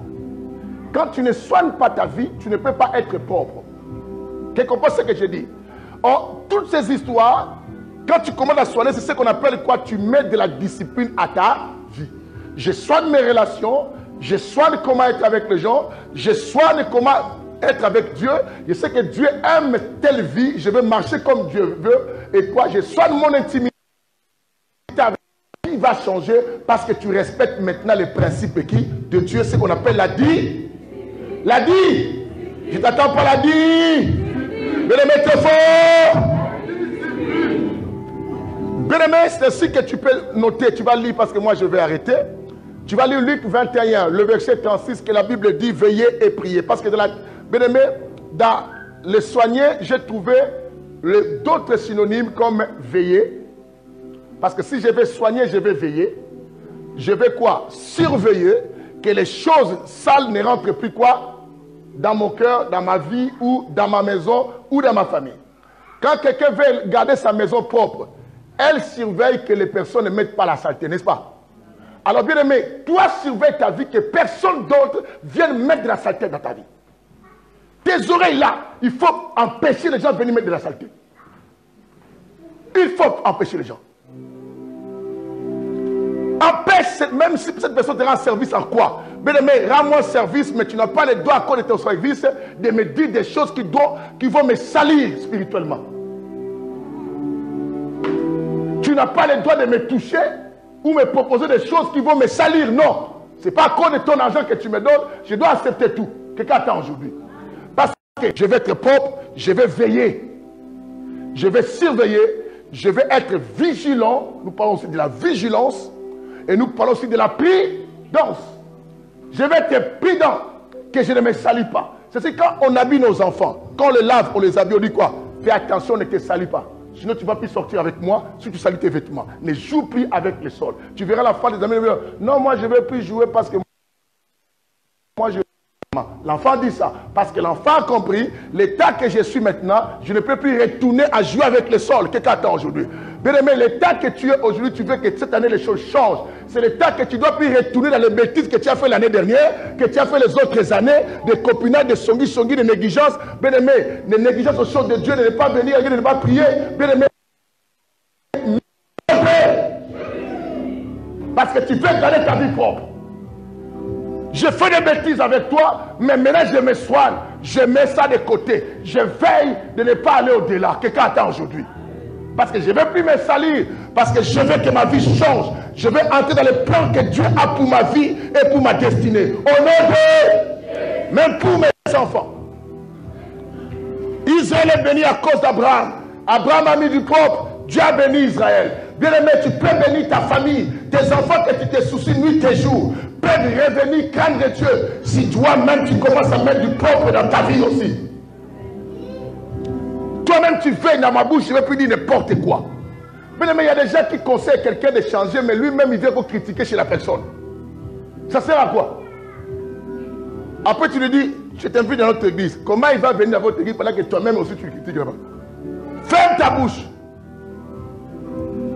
Quand tu ne soignes pas ta vie, tu ne peux pas être propre. Tu comprends ce que je dis? Or, toutes ces histoires, quand tu commences à soigner, c'est ce qu'on appelle quoi? Tu mets de la discipline à ta vie. Je soigne mes relations, je soigne comment être avec les gens, je soigne comment être avec Dieu. Je sais que Dieu aime telle vie, je veux marcher comme Dieu veut. Et quoi? Je soigne mon intimité. Ta vie va changer parce que tu respectes maintenant les principes qui de Dieu, ce qu'on appelle la dit. La dit. Je t'attends pas la dit. Bien-aimé, t'es fort. Bien-aimé, c'est ainsi que tu peux noter. Tu vas lire parce que moi je vais arrêter. Tu vas lire Luc 21, le verset 36, que la Bible dit veillez et priez. Parce que bien-aimé, dans le soigner, j'ai trouvé d'autres synonymes comme veiller. Parce que si je vais soigner, je vais veiller. Je vais quoi? Surveiller que les choses sales ne rentrent plus quoi? Dans mon cœur, dans ma vie, ou dans ma maison, ou dans ma famille. Quand quelqu'un veut garder sa maison propre, elle surveille que les personnes ne mettent pas la saleté, n'est-ce pas? Alors bien aimé, toi surveille ta vie, que personne d'autre vienne mettre de la saleté dans ta vie. Tes oreilles là, il faut empêcher les gens de venir mettre de la saleté. Il faut empêcher les gens. Empêche, même si cette personne te rend service en quoi? Bien aimé, rends-moi service, mais tu n'as pas le droit à cause de ton service de me dire des choses qui vont me salir spirituellement. Tu n'as pas le droit de me toucher ou me proposer des choses qui vont me salir. Non. Ce n'est pas à cause de ton argent que tu me donnes. Je dois accepter tout. Quelqu'un attend aujourd'hui. Parce que je vais être propre, je vais veiller. Je vais surveiller, je vais être vigilant. Nous parlons aussi de la vigilance. Et nous parlons aussi de la prudence. Je vais être prudent que je ne me salis pas. C'est quand on habille nos enfants, quand on les lave, on les habille, on dit quoi? Fais attention, ne te salis pas. Sinon, tu ne vas plus sortir avec moi si tu salis tes vêtements. Ne joue plus avec le sol. Tu verras la fin des amis. Non, moi, je ne vais plus jouer parce que moi, je... L'enfant dit ça. Parce que l'enfant a compris, l'état que je suis maintenant, je ne peux plus retourner à jouer avec le sol. Qu'est-ce que tu attends aujourd'hui? Bien aimé, l'état que tu es aujourd'hui, tu veux que cette année les choses changent. C'est l'état que tu dois plus retourner dans les bêtises que tu as fait l'année dernière, que tu as fait les autres années, de copinage, de songi, de négligence. Bien aimé, de négligence aux choses de Dieu, de ne pas venir, de ne pas prier. Bien aimé, parce que tu veux garder ta vie propre. Je fais des bêtises avec toi, mais maintenant je me soigne. Je mets ça de côté. Je veille de ne pas aller au-delà. Quelqu'un attend aujourd'hui. Parce que je ne vais plus me salir. Parce que je veux que ma vie change. Je veux entrer dans le plan que Dieu a pour ma vie et pour ma destinée. Au nom de... Même pour mes enfants. Israël est béni à cause d'Abraham. Abraham a mis du propre. Dieu a béni Israël. Bien aimé, tu peux bénir ta famille. Tes enfants que tu te soucies nuit et jour peuvent revenir craindre Dieu si toi-même tu commences à mettre du propre dans ta vie aussi. Toi-même tu fais dans ma bouche, je ne vais plus dire n'importe quoi. Mais il y a des gens qui conseillent quelqu'un de changer, mais lui-même il vient pour critiquer chez la personne. Ça sert à quoi? Après tu lui dis, je t'invite dans notre église. Comment il va venir dans votre église pendant que toi-même aussi tu le critiques là-bas? Ferme ta bouche.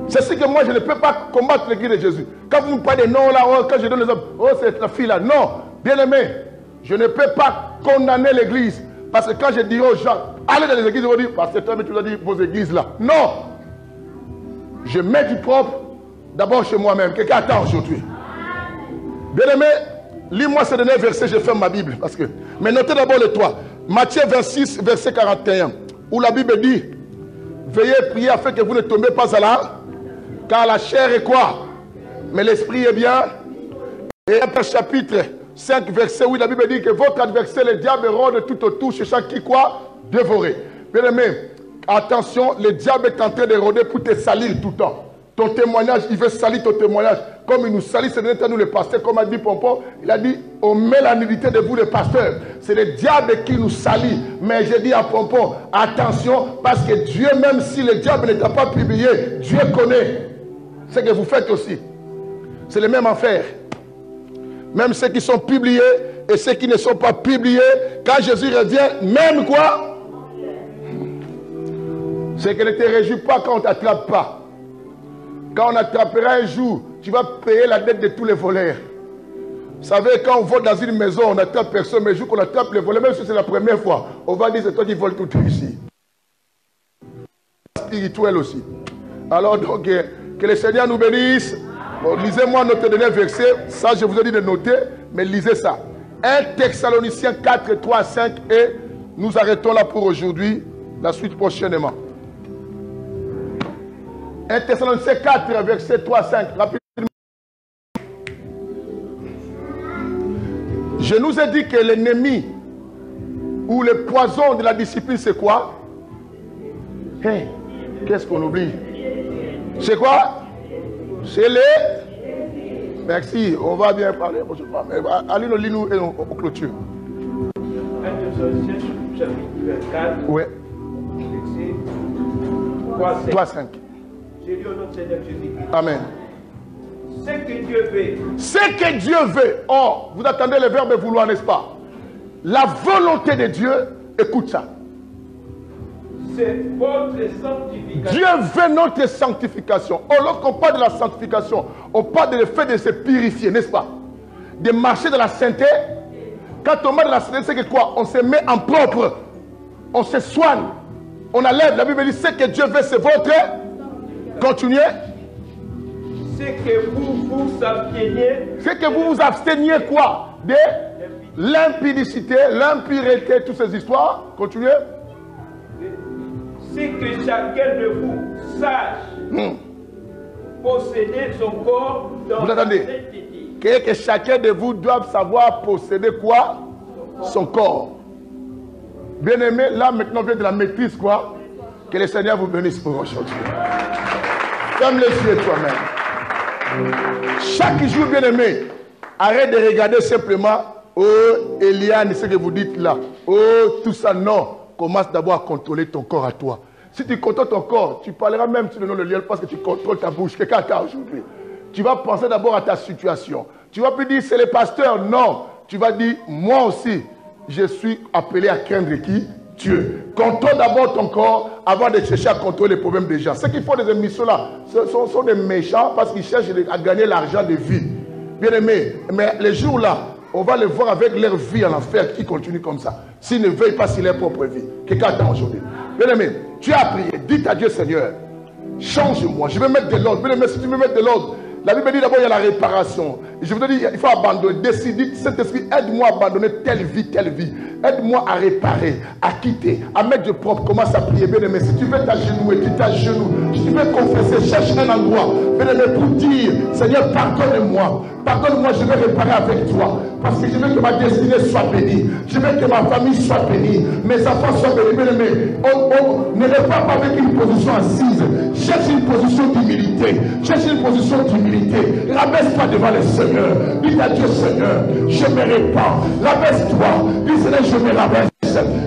C'est ce que moi je ne peux pas combattre l'église de Jésus. Quand vous me parlez de non là, oh, quand je donne les hommes, oh c'est la fille là. Non, bien aimé, je ne peux pas condamner l'église. Parce que quand je dis aux gens, allez dans les églises, ils vont dire, parce que toi, tu dois dire vos églises là. Non, je mets du propre d'abord chez moi-même. Quelqu'un attend aujourd'hui. Bien aimé, lis-moi ce dernier verset, je ferme ma Bible. Parce que... Mais notez d'abord le 3. Matthieu 26, verset 41, où la Bible dit, veillez prier afin que vous ne tombez pas à la... Car la chair est quoi? Mais l'esprit est bien. Et après chapitre 5, verset, où la Bible dit que votre adversaire, le diable, rôde tout autour, cherchant qui quoi? Dévorer. Bien aimé, attention, le diable est en train de rôder pour te salir tout le temps. Ton témoignage, il veut salir ton témoignage. Comme il nous salit, c'est nous le pasteur, comme a dit Pompon, il a dit, on met la nudité de vous les pasteurs. C'est le diable qui nous salit. Mais je dis à Pompon, attention, parce que Dieu, même si le diable ne t'a pas publié, Dieu connaît ce que vous faites aussi. C'est le même affaire. Même ceux qui sont publiés et ceux qui ne sont pas publiés, quand Jésus revient, même quoi? C'est que ne te réjouis pas quand on ne t'attrape pas. Quand on attrapera un jour, tu vas payer la dette de tous les voleurs. Vous savez, quand on vole dans une maison, on n'attrape personne, mais le jour qu'on attrape les voleurs, même si c'est la première fois, on va dire c'est toi qui voles tout ici. Spirituel aussi. Alors donc, que le Seigneur nous bénisse. Bon, lisez-moi notre dernier verset. Ça, je vous ai dit de noter, mais lisez ça. 1 Thessaloniciens 4, 3, 5 et nous arrêtons là pour aujourd'hui. La suite prochainement. 1 Thessaloniciens 4, verset 3, 5. Rapidement. Je nous ai dit que l'ennemi ou le poison de la discipline, c'est quoi? Hey, qu'est-ce qu'on oublie? C'est quoi? C'est les... Merci, on va bien parler. Allez, nous lisons et on clôture. 1 Thessaloniciens chapitre 4, ouais. Verset 3, 5. J'ai lu au nom de Seigneur Jésus-Christ. Amen. Ce que Dieu veut. Ce que Dieu veut. Oh, vous attendez le verbe vouloir, n'est-ce pas? La volonté de Dieu, écoute ça. C'est votre sanctification. Dieu veut notre sanctification. Oh, lorsqu'on parle de la sanctification, on parle de le fait de se purifier, n'est-ce pas? De marcher dans la sainteté. Quand on marche dans la sainteté, c'est que quoi? On se met en propre. On se soigne. On enlève. La Bible dit, ce que Dieu veut, c'est votre... Continuez. C'est que vous vous absteniez. C'est que vous vous absteniez quoi? De l'impudicité, l'impureté, toutes ces histoires. Continuez. C'est que chacun de vous sache posséder son corps dans vous attendez. la sainteté. Que chacun de vous doit savoir posséder quoi? Son corps. Bien aimé, là maintenant vient de la maîtrise quoi? Que le Seigneur vous bénisse pour aujourd'hui. Ferme les yeux toi-même. Chaque jour, bien aimé, arrête de regarder simplement, oh Eliane, ce que vous dites là, oh tout ça, non. Commence d'abord à contrôler ton corps à toi. Si tu contrôles ton corps, tu parleras même sur le nom de Liel parce que tu contrôles ta bouche. Quelqu'un a aujourd'hui. Tu vas penser d'abord à ta situation. Tu vas plus dire c'est le pasteur, non. Tu vas dire moi aussi, je suis appelé à craindre qui? Dieu. Contrôle d'abord ton corps avant de chercher à contrôler les problèmes des gens. Ceux qui font des émissions là sont des méchants parce qu'ils cherchent à gagner l'argent de vie. Bien aimé, mais les jours là, on va les voir avec leur vie en enfer qui continue comme ça. S'ils ne veulent pas sur leur propre vie. Quelqu'un attend aujourd'hui. Bien aimé, tu as prié. Dites à Dieu, Seigneur, change-moi. Je vais mettre de l'ordre. Bien aimé, si tu veux mettre de l'ordre, la Bible dit d'abord il y a la réparation. Et je vous dis, il faut abandonner, décider, cet esprit, aide-moi à abandonner telle vie. Aide-moi à réparer, à quitter, à mettre de propre. Commence à prier, bien aimé. Si tu veux t'agenouiller, tu t'agenouilles. Si tu veux confesser, cherche un endroit, bien aimé, pour dire, Seigneur, pardonne-moi. Pardonne-moi, je vais réparer avec toi. Parce que je veux que ma destinée soit bénie. Je veux que ma famille soit bénie. Mes enfants soient bénis. Bien aimé, ne répare pas avec une position assise. Cherche une position d'humilité. Cherche une position d'humilité. Rabaisse-toi devant le Seigneur. Dis à Dieu, Seigneur, je me répands. Rabaisse-toi. Dis, Seigneur, je me rabaisse.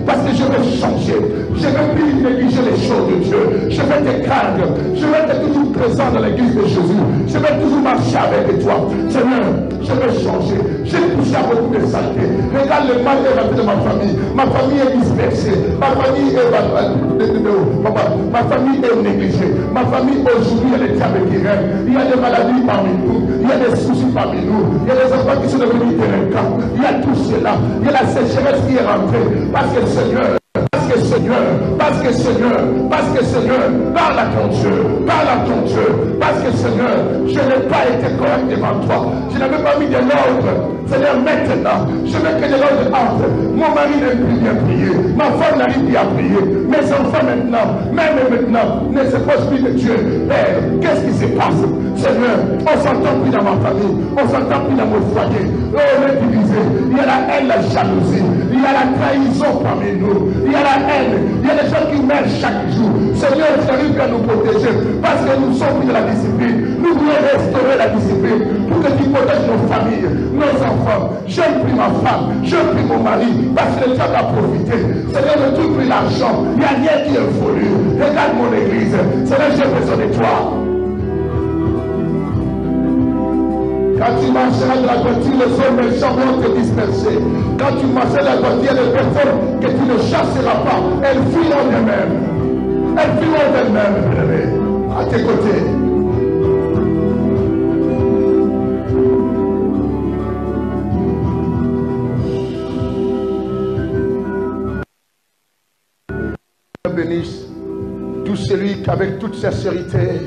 Parce que je veux changer. Je ne veux plus négliger les choses de Dieu. Je veux te craindre. Je veux être toujours présent dans l'église de Jésus. Je veux toujours marcher avec toi. Seigneur, je veux changer. J'ai touché à beaucoup de saleté. Regarde le mal est rentré dans ma famille. Ma famille est dispersée. Ma famille est négligée. Ma famille aujourd'hui elle est diabétique. Il y a des maladies parmi nous. Il y a des soucis parmi nous. Il y a des enfants qui sont devenus délinquants. Il y a tout cela. Il y a la sécheresse qui est rentrée. Parce que Seigneur, parle à ton Dieu, parce que Seigneur, je n'ai pas été correct devant toi, je n'avais pas mis de l'ordre. Seigneur, maintenant, je veux que de l'ordre entre. Mon mari n'aime plus bien prier, ma femme n'arrive plus à prier, mes enfants maintenant, même maintenant, ne se posent plus de Dieu. Père, qu'est-ce qui se passe? Seigneur, on s'entend plus dans ma famille, on s'entend plus dans mon foyer. Oh, on est divisé. Il y a la haine, la jalousie, il y a la trahison parmi nous, il y a la haine, il y a des gens qui meurent chaque jour. Seigneur, tu arrives à nous protéger parce que nous sommes pris de la discipline. Nous voulons restaurer la discipline pour que tu protèges nos familles, nos enfants. Je prie ma femme, je prie mon mari parce que le temps a profité. Seigneur, ne tout pris l'argent, il n'y a rien qui est voulu. Regarde mon église. Seigneur, j'ai besoin de toi. Quand tu marcheras de la voiture, les hommes méchants vont te disperser. Quand tu marcheras de la voiture, il y a des personnes que tu ne chasseras pas. Elles fuiront d'elles-mêmes. Elle triomphe elle-même, bien-aimé, à tes côtés. Bénisse tout celui qui, avec toute sincérité,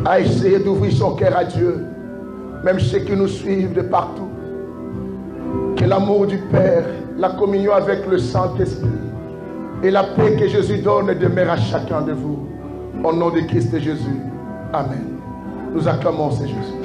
a essayé d'ouvrir son cœur à Dieu, même ceux qui nous suivent de partout. Que l'amour du Père, la communion avec le Saint-Esprit et la paix que Jésus donne demeure à chacun de vous. Au nom de Christ et Jésus. Amen. Nous acclamons ce Jésus.